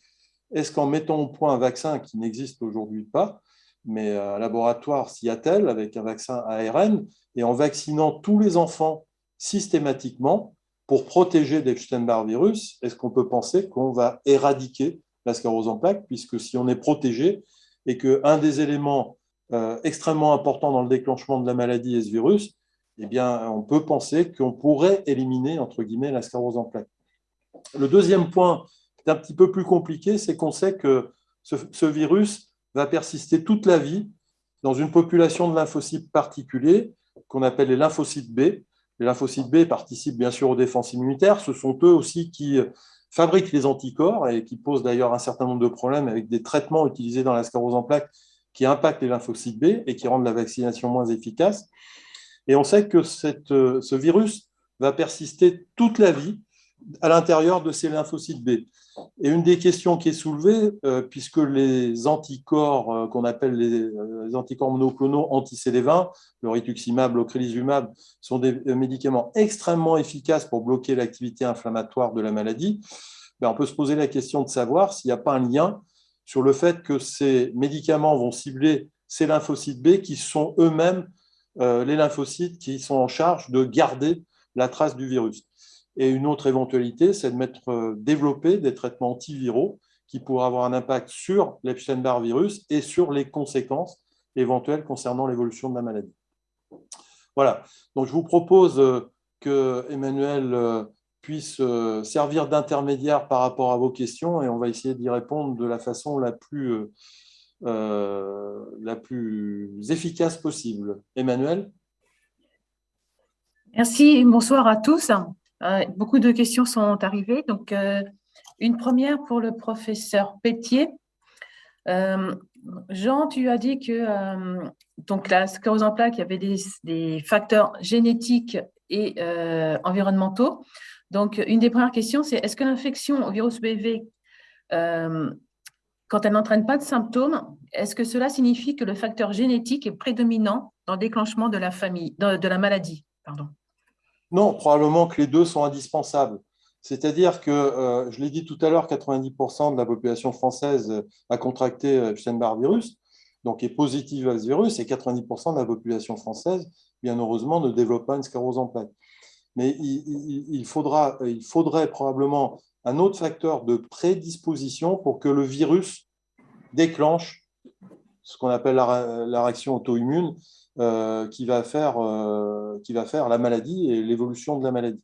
est-ce qu'en mettant au point un vaccin qui n'existe aujourd'hui pas, mais un laboratoire s'y attelle avec un vaccin ARN, et en vaccinant tous les enfants systématiquement pour protéger d'Epstein-Barr virus, est-ce qu'on peut penser qu'on va éradiquer la sclérose en plaques, puisque si on est protégé et qu'un des éléments extrêmement importants dans le déclenchement de la maladie est ce virus, eh bien, on peut penser qu'on pourrait éliminer, entre guillemets, la sclérose en plaques. Le deuxième point, qui est un petit peu plus compliqué, c'est qu'on sait que ce virus va persister toute la vie dans une population de lymphocytes particuliers qu'on appelle les lymphocytes B. Les lymphocytes B participent bien sûr aux défenses immunitaires. Ce sont eux aussi qui fabriquent les anticorps et qui posent d'ailleurs un certain nombre de problèmes avec des traitements utilisés dans la sclérose en plaques qui impactent les lymphocytes B et qui rendent la vaccination moins efficace. Et on sait que ce virus va persister toute la vie à l'intérieur de ces lymphocytes B. Et une des questions qui est soulevée, puisque les anticorps qu'on appelle les anticorps monoclonaux anti-CD20, le rituximab, l'ocrelizumab, sont des médicaments extrêmement efficaces pour bloquer l'activité inflammatoire de la maladie, on peut se poser la question de savoir s'il n'y a pas un lien sur le fait que ces médicaments vont cibler ces lymphocytes B qui sont eux-mêmes les lymphocytes qui sont en charge de garder la trace du virus. Et une autre éventualité, c'est de développer des traitements antiviraux qui pourraient avoir un impact sur l'Epstein-Barr virus et sur les conséquences éventuelles concernant l'évolution de la maladie. Voilà. Donc, je vous propose que Emmanuel puisse servir d'intermédiaire par rapport à vos questions et on va essayer d'y répondre de la façon la plus efficace possible. Emmanuel ? Merci, bonsoir à tous. Beaucoup de questions sont arrivées. Donc, une première pour le professeur Pétier. Jean, tu as dit que donc la sclérose en plaques, il y avait des facteurs génétiques et environnementaux. Donc, une des premières questions, c'est est-ce que l'infection au virus BV, quand elle n'entraîne pas de symptômes, est-ce que cela signifie que le facteur génétique est prédominant dans le déclenchement de la maladie? Pardon. Non, probablement que les deux sont indispensables. C'est-à-dire que, je l'ai dit tout à l'heure, 90% de la population française a contracté Epstein-Barr virus, donc est positive à ce virus, et 90% de la population française, bien heureusement, ne développe pas une sclérose en plaques. Mais il faudrait probablement un autre facteur de prédisposition pour que le virus déclenche ce qu'on appelle la réaction auto-immune qui va faire la maladie et l'évolution de la maladie.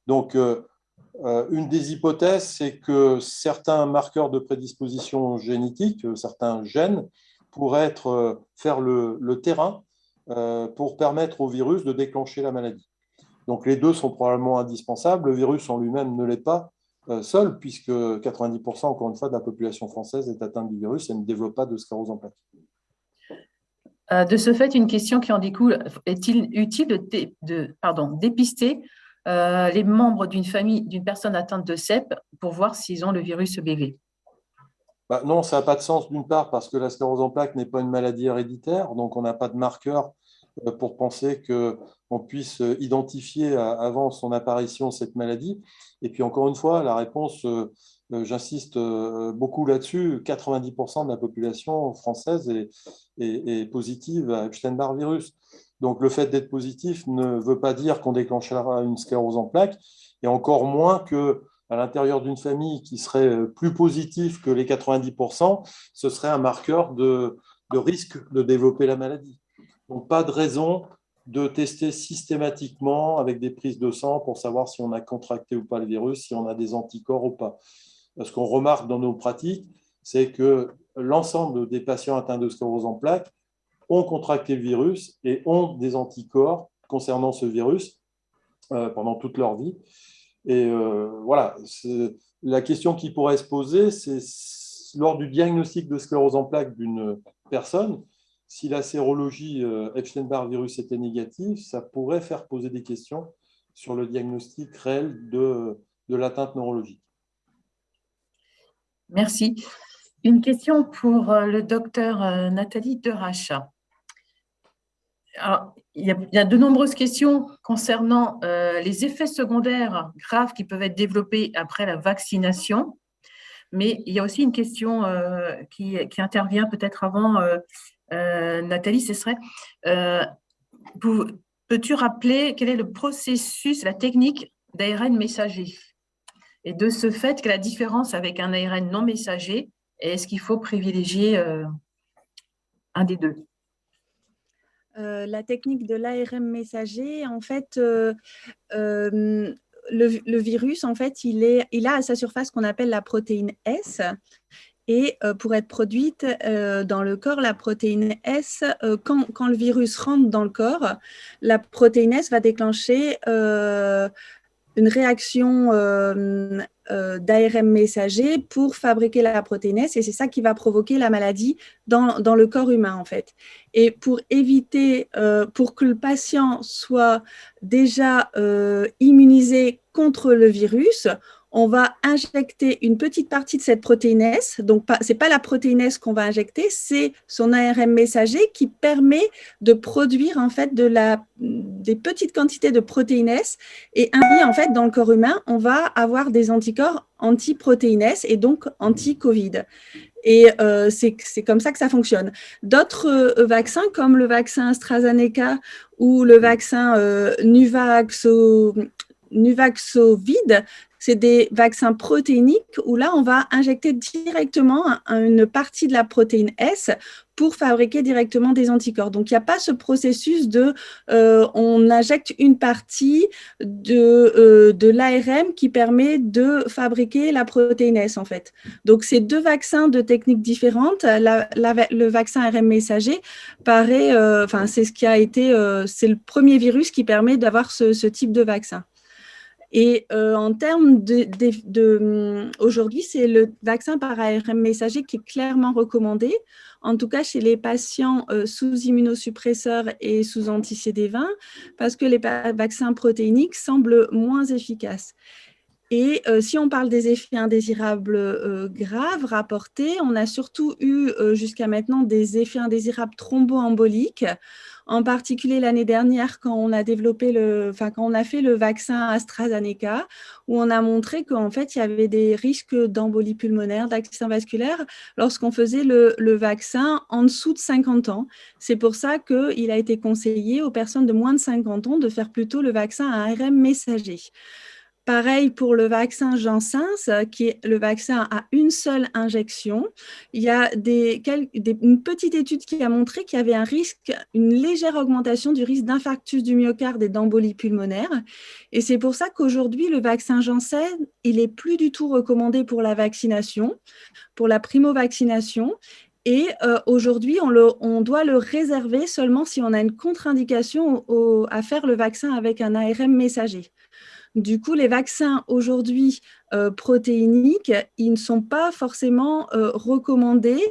Donc, une des hypothèses, c'est que certains marqueurs de prédisposition génétique, certains gènes, pourraient faire le terrain pour permettre au virus de déclencher la maladie. Donc, les deux sont probablement indispensables. Le virus en lui-même ne l'est pas seul, puisque 90%, encore une fois, de la population française est atteinte du virus et ne développe pas de sclérose en plaques. De ce fait, une question qui en découle, est-il utile de dépister les membres d'une famille, d'une personne atteinte de CEP pour voir s'ils ont le virus BV? Non, ça n'a pas de sens d'une part parce que la sclérose en plaques n'est pas une maladie héréditaire, donc on n'a pas de marqueur pour penser qu'on puisse identifier avant son apparition cette maladie. Et puis encore une fois, la réponse, j'insiste beaucoup là-dessus, 90% de la population française est positive à Epstein-Barr virus. Donc le fait d'être positif ne veut pas dire qu'on déclenchera une sclérose en plaques, et encore moins qu'à l'intérieur d'une famille qui serait plus positive que les 90%, ce serait un marqueur de risque de développer la maladie. Donc, pas de raison de tester systématiquement avec des prises de sang pour savoir si on a contracté ou pas le virus, si on a des anticorps ou pas. Ce qu'on remarque dans nos pratiques, c'est que l'ensemble des patients atteints de sclérose en plaques ont contracté le virus et ont des anticorps concernant ce virus pendant toute leur vie. Et voilà, la question qui pourrait se poser, c'est lors du diagnostic de sclérose en plaques d'une personne, si la sérologie Epstein-Barr virus était négative, ça pourrait faire poser des questions sur le diagnostic réel de l'atteinte neurologique. Merci. Une question pour le docteur Nathalie Derache. Alors, il y a de nombreuses questions concernant les effets secondaires graves qui peuvent être développés après la vaccination, mais il y a aussi une question qui intervient peut-être avant Nathalie, ce serait, peux-tu rappeler quel est le processus, la technique d'ARN messager? Et de ce fait, quelle est la différence avec un ARN non messager? Et est-ce qu'il faut privilégier un des deux? La technique de l'ARN messager, en fait, le virus, en fait, il a à sa surface ce qu'on appelle la protéine S. Et pour être produite dans le corps, la protéine S, quand le virus rentre dans le corps, la protéine S va déclencher une réaction d'ARN messager pour fabriquer la protéine S, et c'est ça qui va provoquer la maladie dans le corps humain, en fait. Et pour éviter, pour que le patient soit déjà immunisé contre le virus, on va injecter une petite partie de cette protéine S. Donc, ce n'est pas la protéine S qu'on va injecter, c'est son ARN messager qui permet de produire en fait des petites quantités de protéine S. Et ainsi, en fait, dans le corps humain, on va avoir des anticorps anti-protéine S et donc anti-Covid. Et c'est comme ça que ça fonctionne. D'autres vaccins, comme le vaccin AstraZeneca ou le vaccin Nuvaxovid, c'est des vaccins protéiniques où là, on va injecter directement une partie de la protéine S pour fabriquer directement des anticorps. Donc, il n'y a pas ce processus on injecte une partie de l'ARN qui permet de fabriquer la protéine S, en fait. Donc, c'est deux vaccins de techniques différentes. Le vaccin ARN messager paraît, c'est ce qui a été, c'est le premier virus qui permet d'avoir ce type de vaccin. Et en termes aujourd'hui, c'est le vaccin par ARN messager qui est clairement recommandé, en tout cas chez les patients sous immunosuppresseurs et sous anti-CD20, parce que les vaccins protéiniques semblent moins efficaces. Et si on parle des effets indésirables graves rapportés, on a surtout eu jusqu'à maintenant des effets indésirables thromboemboliques, en particulier l'année dernière quand on a quand on a fait le vaccin AstraZeneca, où on a montré qu'en fait il y avait des risques d'embolie pulmonaire, d'accident vasculaire lorsqu'on faisait le vaccin en dessous de 50 ans. C'est pour ça qu'il a été conseillé aux personnes de moins de 50 ans de faire plutôt le vaccin à ARN messager. Pareil pour le vaccin Janssens, qui est le vaccin à une seule injection. Il y a une petite étude qui a montré qu'il y avait une légère augmentation du risque d'infarctus du myocarde et d'embolie pulmonaire. Et c'est pour ça qu'aujourd'hui, le vaccin Janssen, il n'est plus du tout recommandé pour la vaccination, pour la primo-vaccination. Et aujourd'hui, on doit le réserver seulement si on a une contre-indication à faire le vaccin avec un ARN messager. Du coup, les vaccins aujourd'hui protéiniques, ils ne sont pas forcément recommandés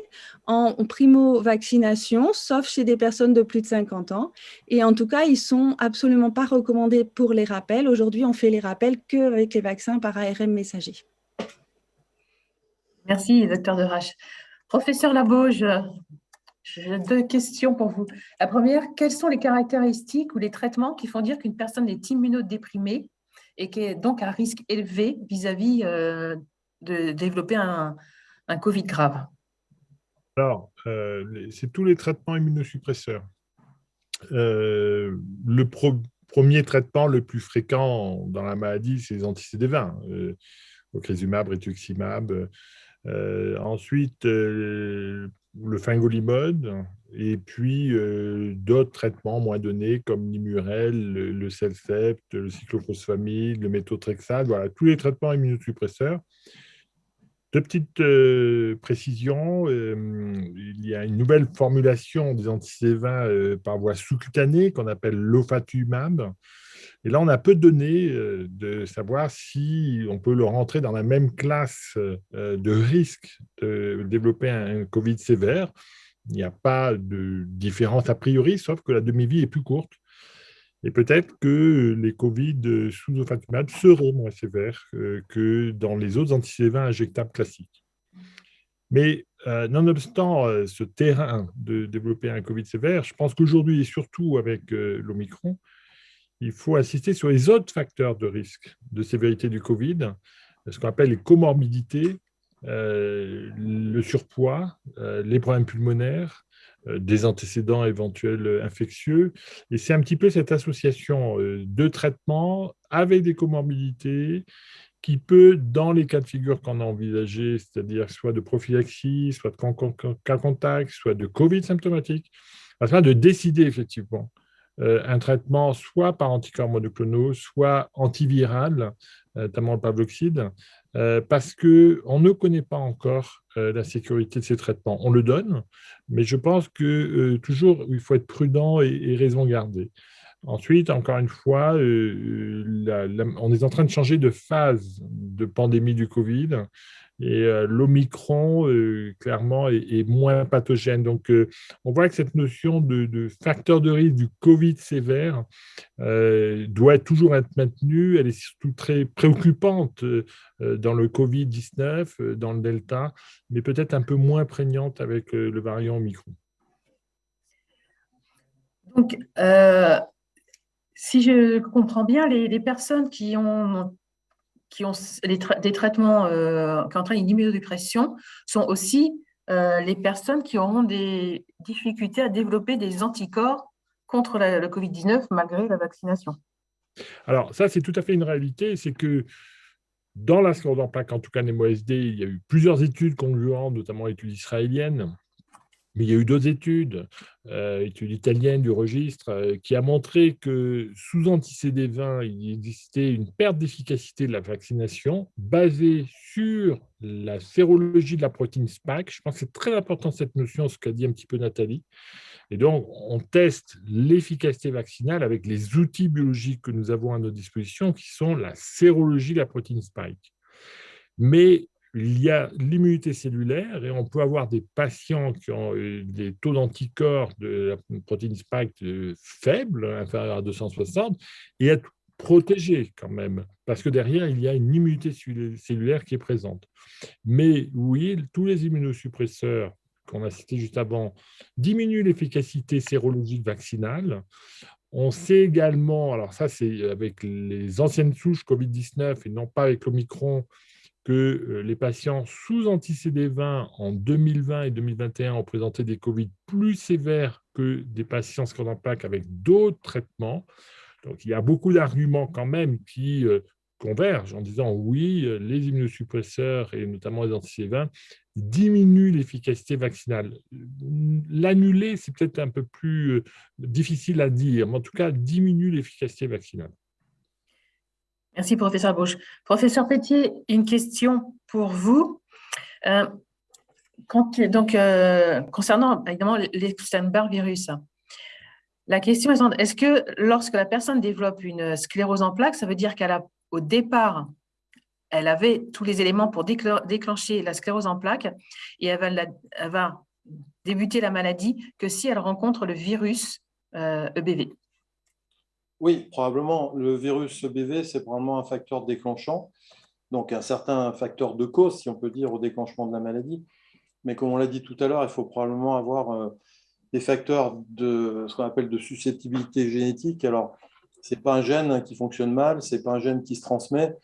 en primo-vaccination, sauf chez des personnes de plus de 50 ans. Et en tout cas, ils ne sont absolument pas recommandés pour les rappels. Aujourd'hui, on fait les rappels qu'avec les vaccins par ARN messager. Merci, docteur Derache. Professeur Labauge, j'ai deux questions pour vous. La première, quelles sont les caractéristiques ou les traitements qui font dire qu'une personne est immunodéprimée et qui est donc à risque élevé vis-à-vis de développer un Covid grave? Alors, c'est tous les traitements immunosuppresseurs. Le premier traitement le plus fréquent dans la maladie, c'est les anti-CD20, ocrelizumab, rituximab. Ensuite, le fingolimod, et puis d'autres traitements moins donnés comme l'Immurel, le Cellcept, le cyclophosphamide, le méthotrexate, voilà, tous les traitements immunosuppresseurs. Deux petites précisions. Il y a une nouvelle formulation des anti-C20 par voie sous-cutanée qu'on appelle l'ofatumab. Et là, on a peu de données de savoir si on peut le rentrer dans la même classe de risque de développer un Covid sévère. Il n'y a pas de différence a priori, sauf que la demi-vie est plus courte. Et peut-être que les Covid sous ofatumab seraient moins sévères que dans les autres anti-C20 injectables classiques. Mais nonobstant ce terrain de développer un Covid sévère, je pense qu'aujourd'hui, et surtout avec l'Omicron, il faut insister sur les autres facteurs de risque de sévérité du Covid, ce qu'on appelle les comorbidités, le surpoids, les problèmes pulmonaires, des antécédents éventuels infectieux. Et c'est un petit peu cette association de traitements avec des comorbidités qui peut, dans les cas de figure qu'on a envisagés, c'est-à-dire soit de prophylaxie, soit de cas contact, soit de Covid symptomatique, afin de décider effectivement un traitement soit par anticorps monoclonaux, soit antiviral, notamment le Pavloxide, parce qu'on ne connaît pas encore la sécurité de ces traitements. On le donne, mais je pense que toujours, il faut être prudent et raison garder. Ensuite, encore une fois, on est en train de changer de phase de pandémie du Covid et l'Omicron, clairement, est moins pathogène. Donc, on voit que cette notion de facteur de risque du Covid sévère doit toujours être maintenue. Elle est surtout très préoccupante dans le Covid-19, dans le Delta, mais peut-être un peu moins prégnante avec le variant Omicron. Donc, si je comprends bien, les personnes qui ont des traitements qui entraînent une immunodépression sont aussi les personnes qui auront des difficultés à développer des anticorps contre le Covid-19 malgré la vaccination. Alors, ça, c'est tout à fait une réalité. C'est que dans la sclérose en plaques, en tout cas NMOSD, il y a eu plusieurs études concluantes, notamment études israéliennes. Mais il y a eu d'autres études, études italiennes du registre, qui a montré que sous anti-CD20, il existait une perte d'efficacité de la vaccination basée sur la sérologie de la protéine Spike. Je pense que c'est très important cette notion, ce qu'a dit un petit peu Nathalie. Et donc, on teste l'efficacité vaccinale avec les outils biologiques que nous avons à notre disposition, qui sont la sérologie de la protéine Spike. Mais il y a l'immunité cellulaire et on peut avoir des patients qui ont des taux d'anticorps de la protéine Spike faibles, inférieurs à 260, et être protégés quand même, parce que derrière, il y a une immunité cellulaire qui est présente. Mais oui, tous les immunosuppresseurs qu'on a cités juste avant diminuent l'efficacité sérologique vaccinale. On sait également, alors ça c'est avec les anciennes souches Covid-19 et non pas avec l'Omicron, que les patients sous anti-CD20 en 2020 et 2021 ont présenté des Covid plus sévères que des patients sclérose en plaques avec d'autres traitements. Donc, il y a beaucoup d'arguments quand même qui convergent en disant oui, les immunosuppresseurs et notamment les anti-CD20 diminuent l'efficacité vaccinale. L'annuler, c'est peut-être un peu plus difficile à dire, mais en tout cas, diminue l'efficacité vaccinale. Merci, professeur Bauche. Professeur Pétier, une question pour vous. Concernant évidemment l'Epstein-Barr virus, la question est-ce que lorsque la personne développe une sclérose en plaques, ça veut dire qu'au départ, elle avait tous les éléments pour déclencher la sclérose en plaques et elle va débuter la maladie que si elle rencontre le virus EBV? Oui, probablement. Le virus EBV, c'est probablement un facteur déclenchant, donc un certain facteur de cause, si on peut dire, au déclenchement de la maladie. Mais comme on l'a dit tout à l'heure, il faut probablement avoir des facteurs de ce qu'on appelle de susceptibilité génétique. Alors, ce n'est pas un gène qui fonctionne mal, ce n'est pas un gène qui se transmet,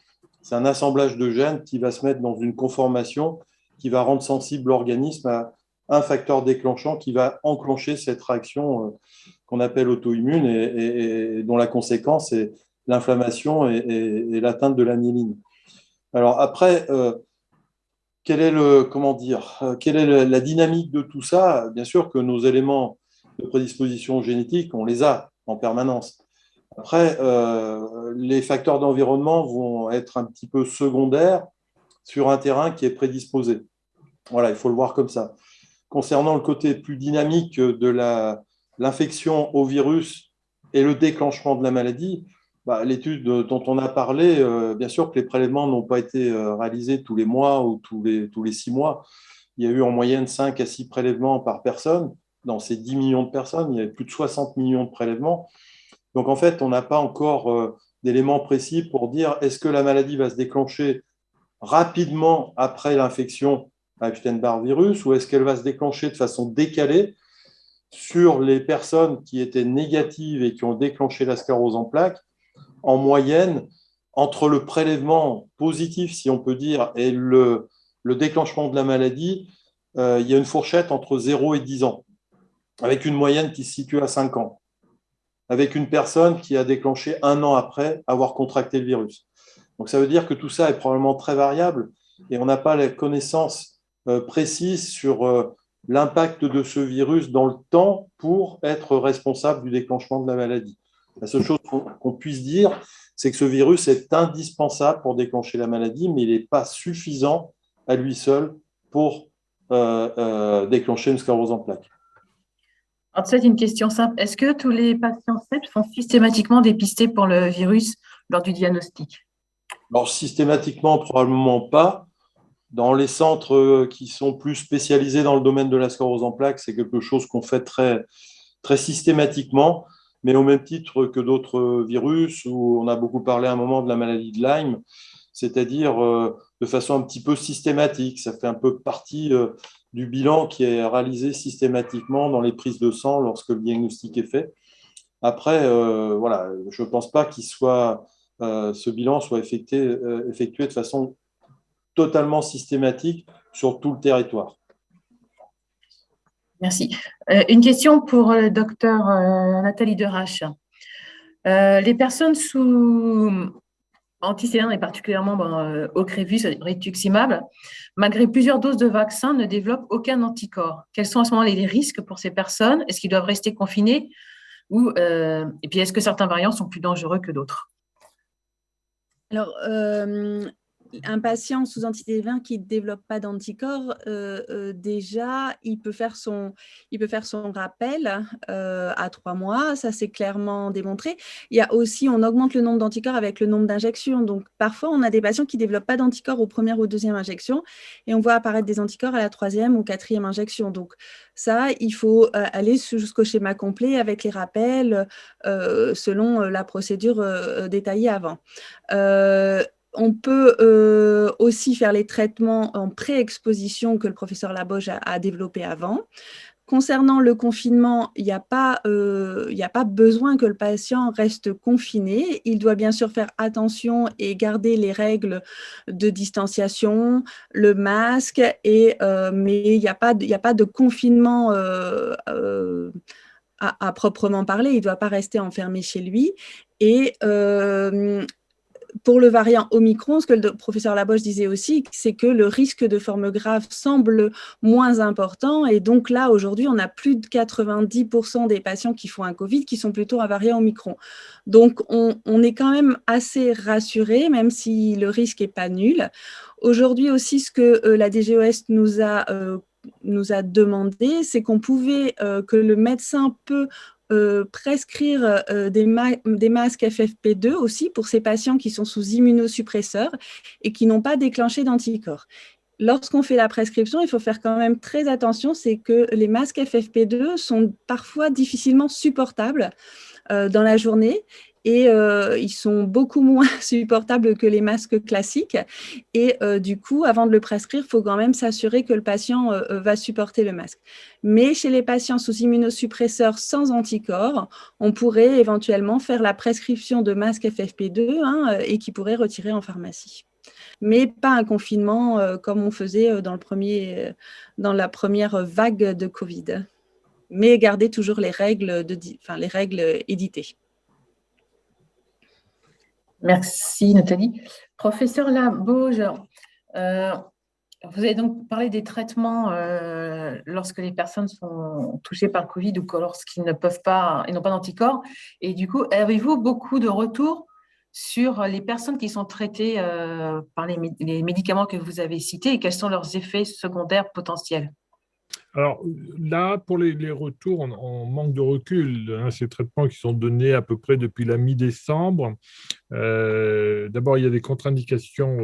c'est un assemblage de gènes qui va se mettre dans une conformation qui va rendre sensible l'organisme à un facteur déclenchant qui va enclencher cette réaction qu'on appelle auto-immune et dont la conséquence est l'inflammation et l'atteinte de l'aniline. Alors après, quelle est la dynamique de tout ça? Bien sûr que nos éléments de prédisposition génétique, on les a en permanence. Après, les facteurs d'environnement vont être un petit peu secondaires sur un terrain qui est prédisposé. Voilà, il faut le voir comme ça. Concernant le côté plus dynamique de l'infection au virus et le déclenchement de la maladie, l'étude dont on a parlé, bien sûr que les prélèvements n'ont pas été réalisés tous les mois ou tous les 6 mois. Il y a eu en moyenne 5 à 6 prélèvements par personne. Dans ces 10 millions de personnes, il y avait plus de 60 millions de prélèvements. Donc en fait, on n'a pas encore d'éléments précis pour dire est-ce que la maladie va se déclencher rapidement après l'infection à Epstein-Barr virus ou est-ce qu'elle va se déclencher de façon décalée sur les personnes qui étaient négatives et qui ont déclenché la sclérose en plaques. En moyenne, entre le prélèvement positif, si on peut dire, et le déclenchement de la maladie, il y a une fourchette entre 0 et 10 ans, avec une moyenne qui se situe à 5 ans, avec une personne qui a déclenché 1 an après avoir contracté le virus. Donc ça veut dire que tout ça est probablement très variable et on n'a pas la connaissance précise sur l'impact de ce virus dans le temps pour être responsable du déclenchement de la maladie. La seule chose qu'on puisse dire, c'est que ce virus est indispensable pour déclencher la maladie, mais il n'est pas suffisant à lui seul pour déclencher une sclérose en plaques. Alors, c'est une question simple. Est-ce que tous les patients CEP sont systématiquement dépistés pour le virus lors du diagnostic? Alors, systématiquement, probablement pas. Dans les centres qui sont plus spécialisés dans le domaine de la sclérose en plaques, c'est quelque chose qu'on fait très, très systématiquement, mais au même titre que d'autres virus, où on a beaucoup parlé à un moment de la maladie de Lyme, c'est-à-dire de façon un petit peu systématique. Ça fait un peu partie du bilan qui est réalisé systématiquement dans les prises de sang lorsque le diagnostic est fait. Après, voilà, je ne pense pas ce bilan soit effectué de façon totalement systématique sur tout le territoire. Merci. Une question pour le docteur Nathalie Derache. Les personnes sous antécédents et particulièrement Ocrevus, rituximab, malgré plusieurs doses de vaccin, ne développent aucun anticorps. Quels sont à ce moment les risques pour ces personnes? Est-ce qu'ils doivent rester confinés et puis est-ce que certains variants sont plus dangereux que d'autres? Alors, un patient sous anti-D20 qui ne développe pas d'anticorps, déjà, il peut faire son rappel à 3 mois, ça c'est clairement démontré. Il y a aussi, on augmente le nombre d'anticorps avec le nombre d'injections. Donc, parfois, on a des patients qui ne développent pas d'anticorps aux première ou deuxième injection et on voit apparaître des anticorps à la 3e ou 4e injection. Donc, ça, il faut aller jusqu'au schéma complet avec les rappels selon la procédure détaillée avant. On peut aussi faire les traitements en pré-exposition que le professeur Laboche a développé avant. Concernant le confinement, il n'y a pas besoin que le patient reste confiné. Il doit bien sûr faire attention et garder les règles de distanciation, le masque, mais il n'y a pas de confinement à proprement parler. Il ne doit pas rester enfermé chez lui. Et pour le variant Omicron, ce que le professeur Laboche disait aussi, c'est que le risque de forme grave semble moins important. Et donc là, aujourd'hui, on a plus de 90% des patients qui font un Covid qui sont plutôt un variant Omicron. Donc, on est quand même assez rassuré, même si le risque n'est pas nul. Aujourd'hui aussi, ce que la DGOS nous a demandé, c'est qu'on pouvait, que le médecin peut prescrire des masques FFP2 aussi pour ces patients qui sont sous immunosuppresseurs et qui n'ont pas déclenché d'anticorps. Lorsqu'on fait la prescription, il faut faire quand même très attention, c'est que les masques FFP2 sont parfois difficilement supportables dans la journée et ils sont beaucoup moins supportables que les masques classiques. Et du coup, avant de le prescrire, il faut quand même s'assurer que le patient va supporter le masque. Mais chez les patients sous immunosuppresseurs sans anticorps, on pourrait éventuellement faire la prescription de masques FFP2 et qui pourrait retirer en pharmacie. Mais pas un confinement comme on faisait dans la première vague de Covid. Mais garder toujours les règles éditées. Merci Nathalie. Professeur Laboche, Vous avez donc parlé des traitements lorsque les personnes sont touchées par le Covid ou lorsqu'ils ne peuvent pas, ils n'ont pas d'anticorps. Et du coup, avez-vous beaucoup de retours sur les personnes qui sont traitées par les médicaments que vous avez cités et quels sont leurs effets secondaires potentiels? Alors là, pour les retours, on manque de recul. Hein, ces traitements qui sont donnés à peu près depuis la mi-décembre. D'abord, il y a des contre-indications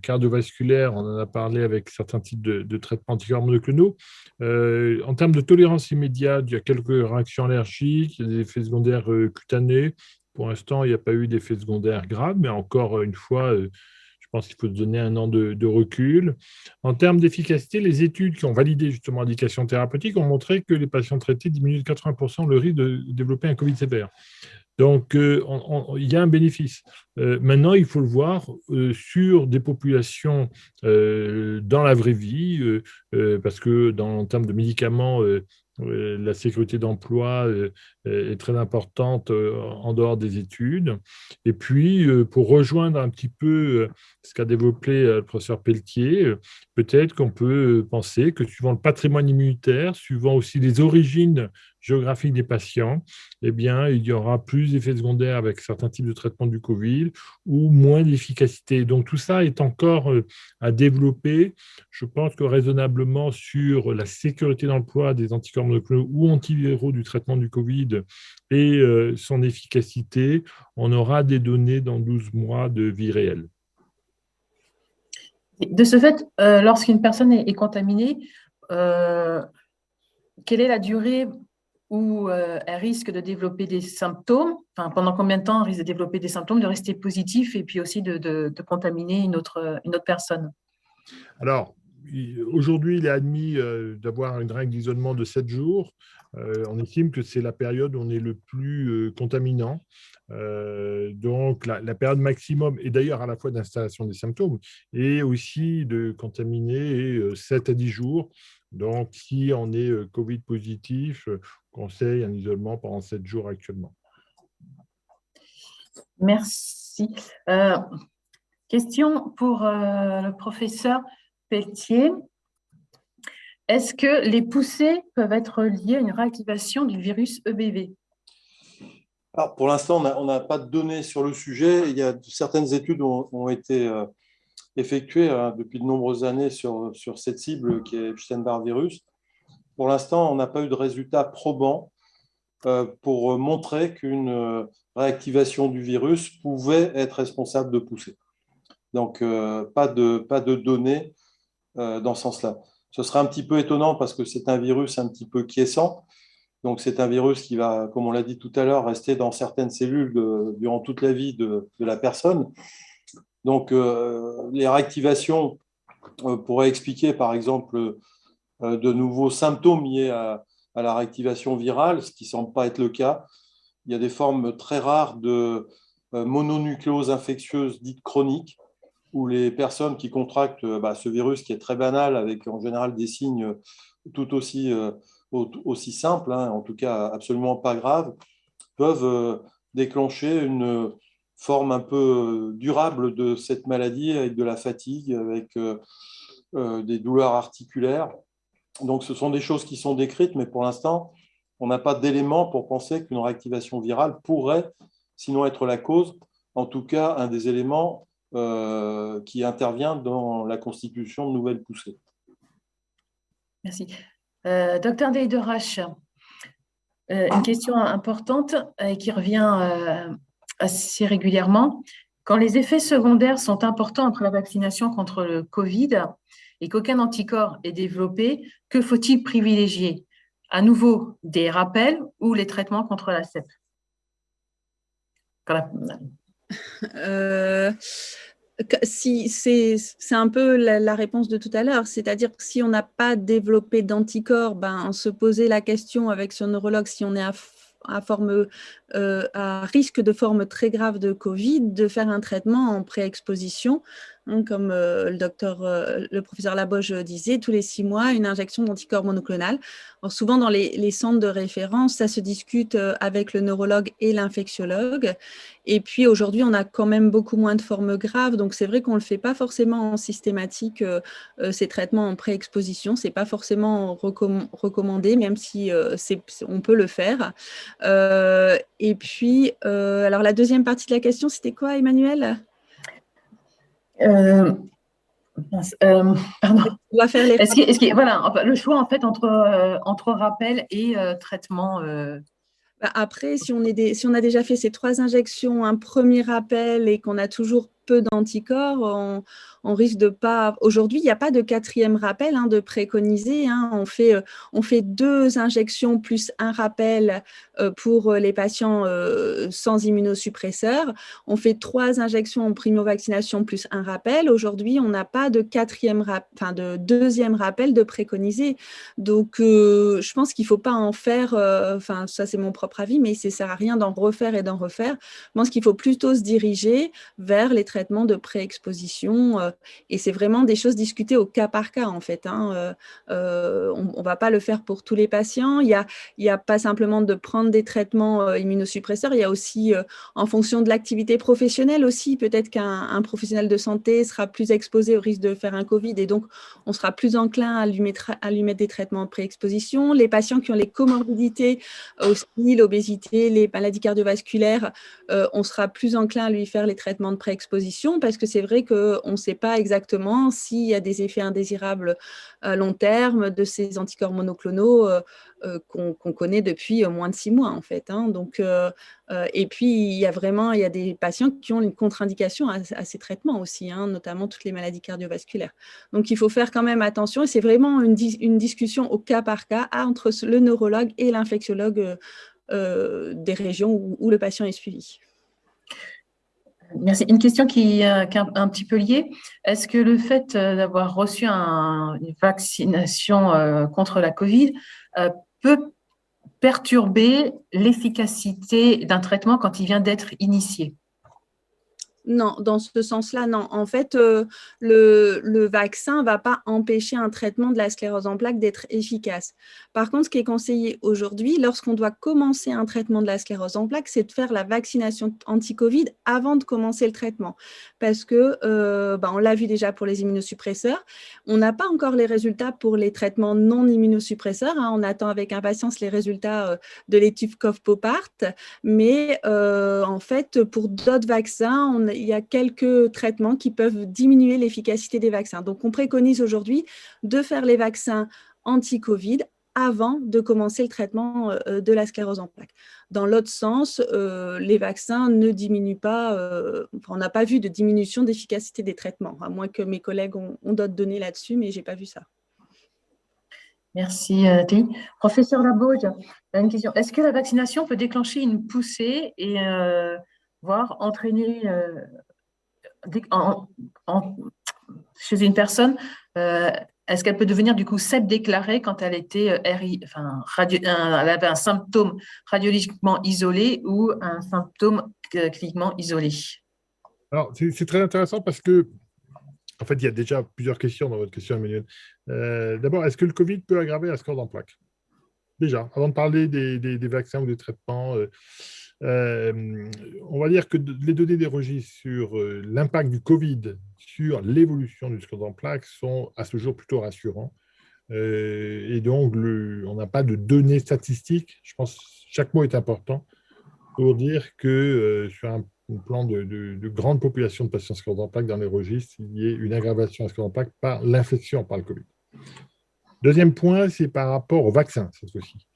cardiovasculaires. On en a parlé avec certains types de traitements anticorps monoclonaux. En termes de tolérance immédiate, il y a quelques réactions allergiques, il y a des effets secondaires cutanés. Pour l'instant, il n'y a pas eu d'effets secondaires graves, mais encore une fois, je pense qu'il faut se donner un an de recul. En termes d'efficacité, les études qui ont validé justement l'indication thérapeutique ont montré que les patients traités diminuent de 80% le risque de développer un Covid sévère. Donc, il y a un bénéfice. Maintenant, il faut le voir sur des populations dans la vraie vie, parce que en termes de médicaments, la sécurité d'emploi est très importante en dehors des études. Et puis, pour rejoindre un petit peu ce qu'a développé le professeur Pelletier, peut-être qu'on peut penser que suivant le patrimoine immunitaire, suivant aussi les origines géographiques des patients, eh bien, il y aura plus d'effets secondaires avec certains types de traitements du Covid ou moins d'efficacité. Donc, tout ça est encore à développer. Je pense que raisonnablement sur la sécurité d'emploi des anticorps monoclonaux ou antiviraux du traitement du Covid et son efficacité, on aura des données dans 12 mois de vie réelle. De ce fait, lorsqu'une personne est contaminée, quelle est la durée où elle risque de développer des symptômes, enfin, pendant combien de temps elle risque de développer des symptômes, de rester positif et puis aussi de contaminer une autre personne? Alors, aujourd'hui, il est admis d'avoir une règle d'isolement de 7 jours. On estime que c'est la période où on est le plus contaminant. Donc, la période maximum, et d'ailleurs à la fois d'installation des symptômes, et aussi de contaminer 7 à 10 jours. Donc, si on est Covid positif, on conseille un isolement pendant 7 jours actuellement. Merci. Question pour le professeur Pelletier. Est-ce que les poussées peuvent être liées à une réactivation du virus EBV? Alors, pour l'instant, on n'a pas de données sur le sujet. Il y a certaines études ont été effectuées depuis de nombreuses années sur cette cible qui est Epstein-Barr virus. Pour l'instant, on n'a pas eu de résultats probants pour montrer qu'une réactivation du virus pouvait être responsable de poussées. Donc, pas de données dans ce sens-là. Ce serait un petit peu étonnant parce que c'est un virus un petit peu quiescent. Donc, c'est un virus qui va, comme on l'a dit tout à l'heure, rester dans certaines cellules durant toute la vie de la personne. Donc, les réactivations pourraient expliquer, par exemple, de nouveaux symptômes liés à la réactivation virale, ce qui ne semble pas être le cas. Il y a des formes très rares de mononucléose infectieuse dite chronique, où les personnes qui contractent ce virus qui est très banal, avec en général des signes tout aussi simples, hein, en tout cas absolument pas graves, peuvent déclencher une forme un peu durable de cette maladie, avec de la fatigue, avec des douleurs articulaires. Donc ce sont des choses qui sont décrites, mais pour l'instant, on n'a pas d'éléments pour penser qu'une réactivation virale pourrait, sinon être la cause, en tout cas un des éléments qui intervient dans la constitution de nouvelles poussées. Merci. Docteur Deyderache, une question importante et qui revient assez régulièrement. Quand les effets secondaires sont importants après la vaccination contre le Covid et qu'aucun anticorps est développé, que faut-il privilégier? À nouveau, des rappels ou les traitements contre la CEP? Si, c'est un peu la réponse de tout à l'heure, c'est-à-dire que si on n'a pas développé d'anticorps, on se posait la question avec son neurologue si on est à risque de forme très grave de Covid, de faire un traitement en pré-exposition Comme le professeur Laboge disait, tous les 6 mois, une injection d'anticorps monoclonal. Alors, souvent, dans les centres de référence, ça se discute avec le neurologue et l'infectiologue. Et puis, aujourd'hui, on a quand même beaucoup moins de formes graves. Donc, c'est vrai qu'on ne le fait pas forcément en systématique, ces traitements en pré-exposition. Ce n'est pas forcément recommandé, même si on peut le faire. Et puis, alors, la deuxième partie de la question, c'était quoi, Emmanuel ? Pardon. On va faire les Voilà, le choix en fait entre rappel et traitement. Après, si on a déjà fait ces 3 injections, un premier rappel et qu'on a toujours peu d'anticorps, on risque de pas. Aujourd'hui, il n'y a pas de 4e rappel de préconisé. On fait 2 injections plus un rappel pour les patients sans immunosuppresseurs. On fait 3 injections en primo-vaccination plus un rappel. Aujourd'hui, on n'a pas de 2e rappel de préconisé. Donc, je pense qu'il ne faut pas en faire. Ça, c'est mon propre avis, mais ça ne sert à rien d'en refaire et d'en refaire. Je pense qu'il faut plutôt se diriger vers les traitements de pré-exposition. Et c'est vraiment des choses discutées au cas par cas, en fait. On ne va pas le faire pour tous les patients. Il y a pas simplement de prendre des traitements immunosuppresseurs. Il y a aussi, en fonction de l'activité professionnelle aussi, peut-être qu'un professionnel de santé sera plus exposé au risque de faire un Covid. Et donc, on sera plus enclin à lui mettre des traitements de pré-exposition. Les patients qui ont les comorbidités, aussi l'obésité, les maladies cardiovasculaires, on sera plus enclin à lui faire les traitements de pré-exposition parce que c'est vrai qu'on ne sait pas exactement s'il y a des effets indésirables à long terme de ces anticorps monoclonaux qu'on connaît depuis moins de 6 mois, en fait. Donc, et puis, il y a des patients qui ont une contre-indication à ces traitements aussi, notamment toutes les maladies cardiovasculaires. Donc, il faut faire quand même attention et c'est vraiment une discussion au cas par cas entre le neurologue et l'infectiologue des régions où le patient est suivi. Merci. Une question qui est un petit peu liée. Est-ce que le fait d'avoir reçu une vaccination contre la Covid peut perturber l'efficacité d'un traitement quand il vient d'être initié? Non, dans ce sens-là, non. En fait, le vaccin ne va pas empêcher un traitement de la sclérose en plaques d'être efficace. Par contre, ce qui est conseillé aujourd'hui, lorsqu'on doit commencer un traitement de la sclérose en plaques, c'est de faire la vaccination anti-Covid avant de commencer le traitement. Parce que, on l'a vu déjà pour les immunosuppresseurs, on n'a pas encore les résultats pour les traitements non immunosuppresseurs. On attend avec impatience les résultats de l'étude COV-POPART. Mais en fait, pour d'autres vaccins, il y a quelques traitements qui peuvent diminuer l'efficacité des vaccins. Donc, on préconise aujourd'hui de faire les vaccins anti-Covid avant de commencer le traitement de la sclérose en plaques. Dans l'autre sens, les vaccins ne diminuent pas, on n'a pas vu de diminution d'efficacité des traitements, à moins que mes collègues ont d'autres données là-dessus, mais je n'ai pas vu ça. Merci, Nathalie. Professeur Labauge, une question. Est-ce que la vaccination peut déclencher une poussée et voire entraîner chez une personne, est-ce qu'elle peut devenir du coup CEP déclarée quand elle était elle avait un symptôme radiologiquement isolé ou un symptôme cliniquement isolé? Alors, c'est très intéressant parce que en fait, il y a déjà plusieurs questions dans votre question, Emmanuel. D'abord, est-ce que le Covid peut aggraver la sclérose en plaques? Déjà, avant de parler des vaccins ou des traitements, on va dire que les données des registres sur l'impact du Covid sur l'évolution du sclérose en plaques sont à ce jour plutôt rassurants. Et donc, on n'a pas de données statistiques. Je pense que chaque mot est important pour dire que sur un plan de grande population de patients sclérose en plaques dans les registres, il y ait une aggravation à sclérose en plaques par l'infection par le Covid. Deuxième point, c'est par rapport au vaccin, cette fois-ci.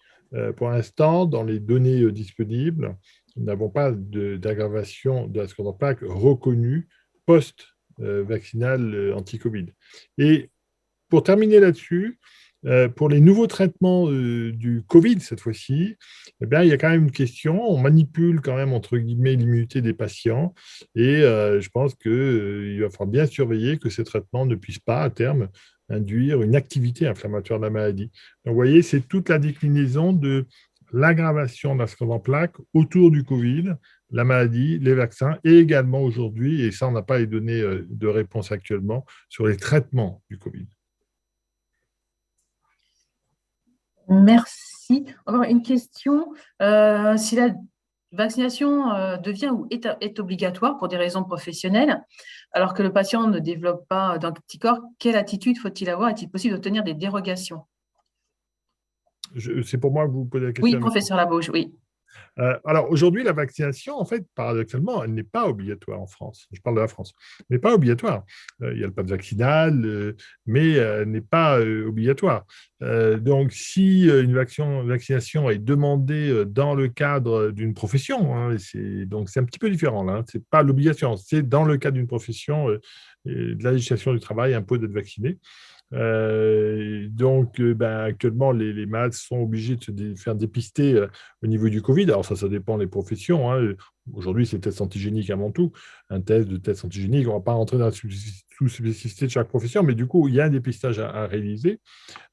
Pour l'instant, dans les données disponibles, nous n'avons pas d'aggravation de la sclérose en plaques reconnue post-vaccinale anti-Covid. Et pour terminer là-dessus, pour les nouveaux traitements du Covid, cette fois-ci, eh bien, il y a quand même une question. On manipule quand même, entre guillemets, l'immunité des patients. Et je pense qu'il va falloir bien surveiller que ces traitements ne puissent pas, à terme, induire une activité inflammatoire de la maladie. Donc, vous voyez, c'est toute la déclinaison de l'aggravation de la sclérose en plaques autour du Covid la maladie, les vaccins, et également aujourd'hui, et ça on n'a pas les données de réponse actuellement, sur les traitements du Covid. Merci. Encore une question. Si la vaccination devient ou est obligatoire pour des raisons professionnelles, alors que le patient ne développe pas d'anticorps, quelle attitude faut-il avoir? Est-il possible d'obtenir des dérogations? C'est pour moi que vous posez la Oui, question. professeur Labauge, oui. Alors aujourd'hui, la vaccination, en fait, paradoxalement, elle n'est pas obligatoire en France. Je parle de la France, mais pas obligatoire. Il y a le pass vaccinal, mais elle n'est pas obligatoire. Donc, si une vaccination est demandée dans le cadre d'une profession, hein, donc c'est un petit peu différent là. C'est pas l'obligation, c'est dans le cadre d'une profession. De la législation du travail impose d'être vacciné. Actuellement, les malades sont obligés de se faire dépister au niveau du Covid. Alors, ça dépend des professions. Hein. Aujourd'hui, c'est test antigénique avant tout. Un test de test antigénique, on ne va pas rentrer dans la sous-spécificité de chaque profession, mais du coup, il y a un dépistage à réaliser.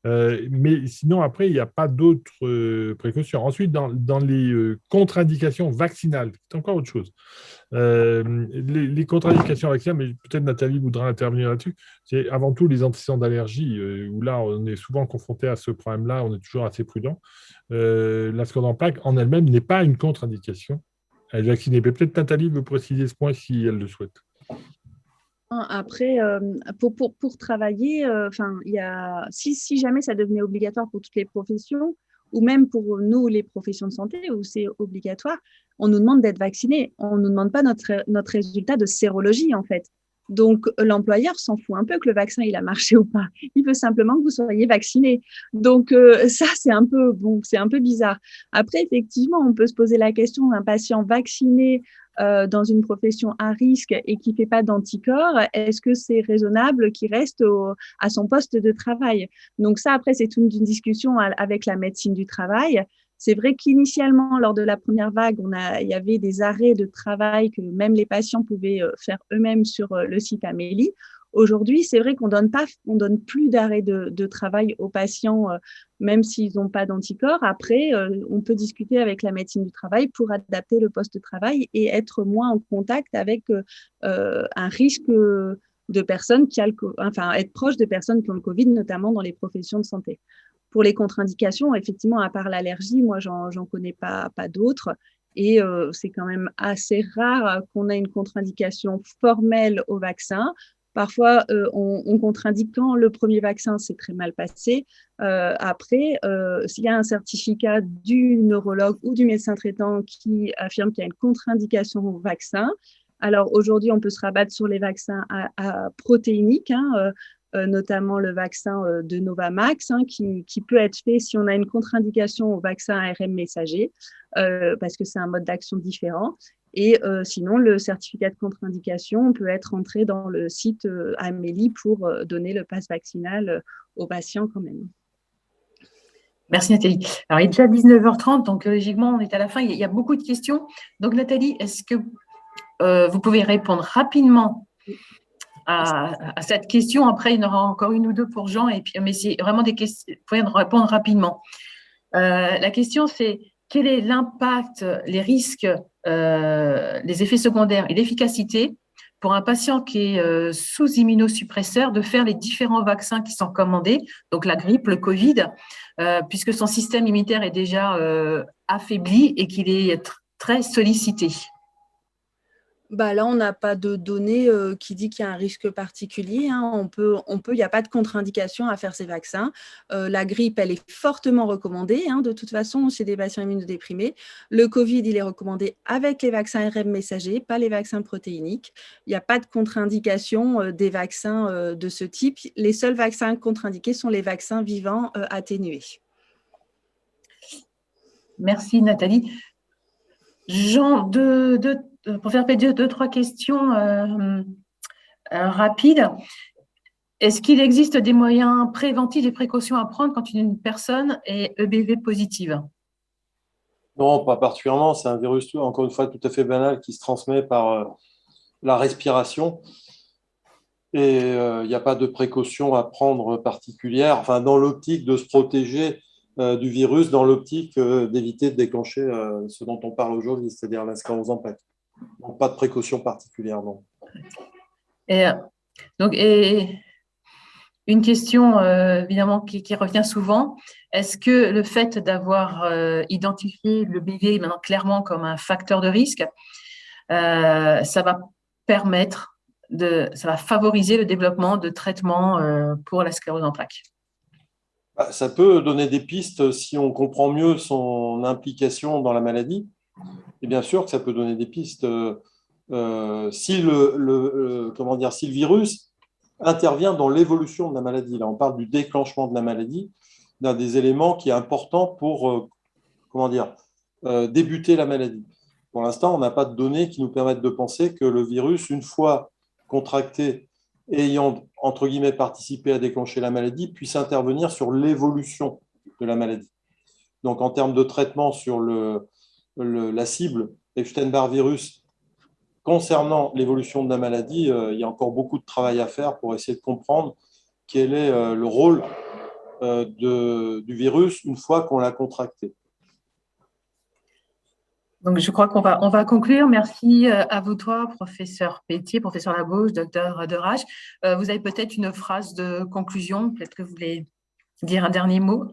Mais sinon, après, il n'y a pas d'autres précautions. Ensuite, dans les contre-indications vaccinales, c'est encore autre chose. Les contre-indications vaccinales, mais peut-être Nathalie voudra intervenir là-dessus, c'est avant tout les antécédents d'allergie, où là, on est souvent confronté à ce problème-là, on est toujours assez prudent. La scorde plaque, en elle-même, n'est pas une contre-indication à être vaccinée. Mais peut-être Nathalie veut préciser ce point si elle le souhaite. Après, pour travailler, si jamais ça devenait obligatoire pour toutes les professions, ou même pour nous, les professions de santé, où c'est obligatoire, on nous demande d'être vaccinés. On ne nous demande pas notre résultat de sérologie, en fait. Donc, l'employeur s'en fout un peu que le vaccin, il a marché ou pas. Il veut simplement que vous soyez vacciné. Donc, ça, c'est un peu bizarre. Après, effectivement, on peut se poser la question d'un patient vacciné dans une profession à risque et qui ne fait pas d'anticorps, est-ce que c'est raisonnable qu'il reste à son poste de travail? Donc ça, après, c'est toute une discussion avec la médecine du travail. C'est vrai qu'initialement, lors de la première vague, il y avait des arrêts de travail que même les patients pouvaient faire eux-mêmes sur le site Amélie. Aujourd'hui, c'est vrai qu'on donne plus d'arrêt de travail aux patients, même s'ils n'ont pas d'anticorps. Après, on peut discuter avec la médecine du travail pour adapter le poste de travail et être moins en contact avec un risque de personnes être proche de personnes qui ont le Covid, notamment dans les professions de santé. Pour les contre-indications, effectivement, à part l'allergie, moi, j'en connais pas d'autres. Et c'est quand même assez rare qu'on ait une contre-indication formelle au vaccin. Parfois, on contre-indique quand le premier vaccin s'est très mal passé. Après, s'il y a un certificat du neurologue ou du médecin traitant qui affirme qu'il y a une contre-indication au vaccin, alors aujourd'hui, on peut se rabattre sur les vaccins à protéiniques, notamment le vaccin de Novamax, qui peut être fait si on a une contre-indication au vaccin ARN messager, parce que c'est un mode d'action différent. Et sinon, le certificat de contre-indication peut être entré dans le site Amélie pour donner le pass vaccinal aux patients quand même. Merci Nathalie. Alors, il est déjà 19h30, donc logiquement, on est à la fin. Il y a beaucoup de questions. Donc Nathalie, est-ce que vous pouvez répondre rapidement à cette question? Après, il y en aura encore une ou deux pour Jean, mais c'est vraiment des questions. Vous pouvez répondre rapidement. La question, c'est quel est l'impact, les risques, les effets secondaires et l'efficacité pour un patient qui est sous immunosuppresseur de faire les différents vaccins qui sont commandés, donc la grippe, le Covid, puisque son système immunitaire est déjà affaibli et qu'il est très sollicité? Là, on n'a pas de données qui dit qu'il y a un risque particulier. Il n'y a pas de contre-indication à faire ces vaccins. La grippe, elle est fortement recommandée. De toute façon, chez des patients immunodéprimés. Le Covid, il est recommandé avec les vaccins ARN messagers, pas les vaccins protéiniques. Il n'y a pas de contre-indication des vaccins de ce type. Les seuls vaccins contre-indiqués sont les vaccins vivants atténués. Merci Nathalie. Jean, pour faire deux, trois questions rapides. Est-ce qu'il existe des moyens préventifs, des précautions à prendre quand une personne est EBV positive? Non, pas particulièrement. C'est un virus, encore une fois, tout à fait banal qui se transmet par la respiration. Et il n'y a pas de précautions à prendre particulières. Enfin, dans l'optique de se protéger, du virus dans l'optique d'éviter de déclencher ce dont on parle aujourd'hui, c'est-à-dire la sclérose en plaques. Donc, pas de précaution particulière, non. Et, et une question évidemment qui revient souvent, est-ce que le fait d'avoir identifié le BV maintenant clairement comme un facteur de risque, ça va permettre, ça va favoriser le développement de traitements pour la sclérose en plaques? Ça peut donner des pistes si on comprend mieux son implication dans la maladie. Et bien sûr que ça peut donner des pistes si si le virus intervient dans l'évolution de la maladie. Là, on parle du déclenchement de la maladie, d'un des éléments qui est important pour débuter la maladie. Pour l'instant, on n'a pas de données qui nous permettent de penser que le virus, une fois contracté, ayant, entre guillemets, participé à déclencher la maladie, puisse intervenir sur l'évolution de la maladie. Donc, en termes de traitement sur la cible Epstein-Barr virus, concernant l'évolution de la maladie, il y a encore beaucoup de travail à faire pour essayer de comprendre quel est le rôle du virus une fois qu'on l'a contracté. Donc, je crois qu'on va conclure. Merci à vous trois, professeur Pelletier, professeur Labauche, docteur Derache. Vous avez peut-être une phrase de conclusion, peut-être que vous voulez dire un dernier mot.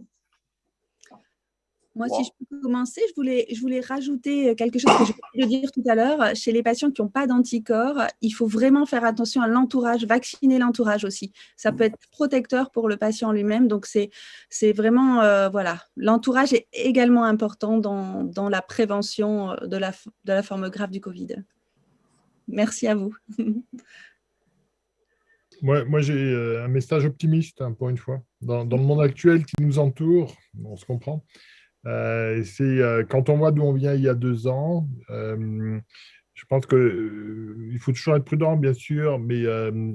Moi, si je peux commencer, je voulais rajouter quelque chose que j'ai oublié de dire tout à l'heure. Chez les patients qui n'ont pas d'anticorps, il faut vraiment faire attention à l'entourage, vacciner l'entourage aussi. Ça peut être protecteur pour le patient lui-même. Donc, c'est vraiment, voilà, l'entourage est également important dans la prévention de la forme grave du Covid. Merci à vous. Moi j'ai un message optimiste, pour une fois. Dans le monde actuel qui nous entoure, on se comprend. C'est quand on voit d'où on vient il y a 2 ans, je pense qu'il faut toujours être prudent, bien sûr, mais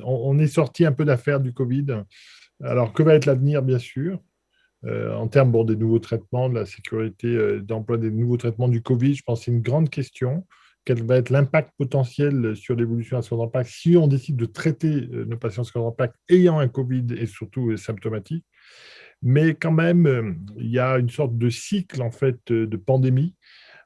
on est sorti un peu d'affaire du Covid. Alors, que va être l'avenir, bien sûr, en termes des nouveaux traitements, de la sécurité d'emploi des nouveaux traitements du Covid? Je pense que c'est une grande question. Quel va être l'impact potentiel sur l'évolution à sclérose en plaques si on décide de traiter nos patients sclérose en plaques ayant un Covid et surtout symptomatiques? Mais quand même, il y a une sorte de cycle en fait de pandémie.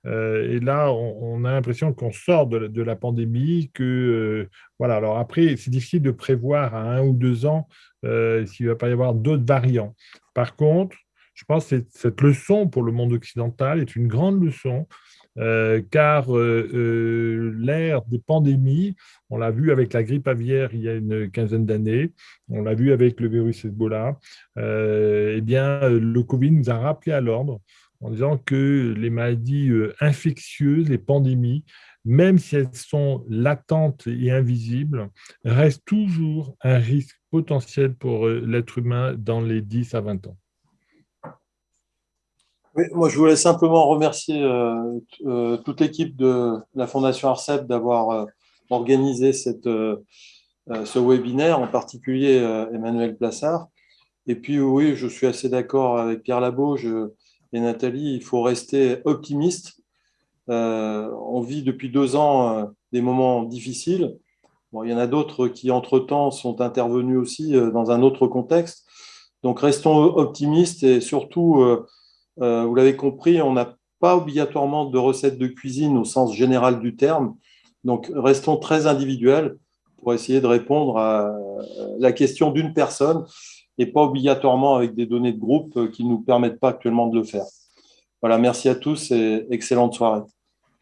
Et là, on a l'impression qu'on sort de la pandémie, que voilà. Alors après, c'est difficile de prévoir à 1 ou 2 ans s'il ne va pas y avoir d'autres variants. Par contre, je pense que cette leçon pour le monde occidental est une grande leçon, car l'ère des pandémies, on l'a vu avec la grippe aviaire il y a une quinzaine d'années, on l'a vu avec le virus Ebola, eh bien, le Covid nous a rappelé à l'ordre en disant que les maladies infectieuses, les pandémies, même si elles sont latentes et invisibles, restent toujours un risque potentiel pour l'être humain dans les 10 à 20 ans. Oui, moi, je voulais simplement remercier toute l'équipe de la Fondation ARCEP d'avoir organisé ce webinaire, en particulier Emmanuel Plassard. Et puis, oui, je suis assez d'accord avec Pierre Labauche et Nathalie, il faut rester optimiste. On vit depuis 2 ans des moments difficiles. Bon, il y en a d'autres qui, entre-temps, sont intervenus aussi dans un autre contexte. Donc, restons optimistes et surtout, vous l'avez compris, on n'a pas obligatoirement de recettes de cuisine au sens général du terme. Donc, restons très individuels pour essayer de répondre à la question d'une personne et pas obligatoirement avec des données de groupe qui ne nous permettent pas actuellement de le faire. Voilà, merci à tous et excellente soirée.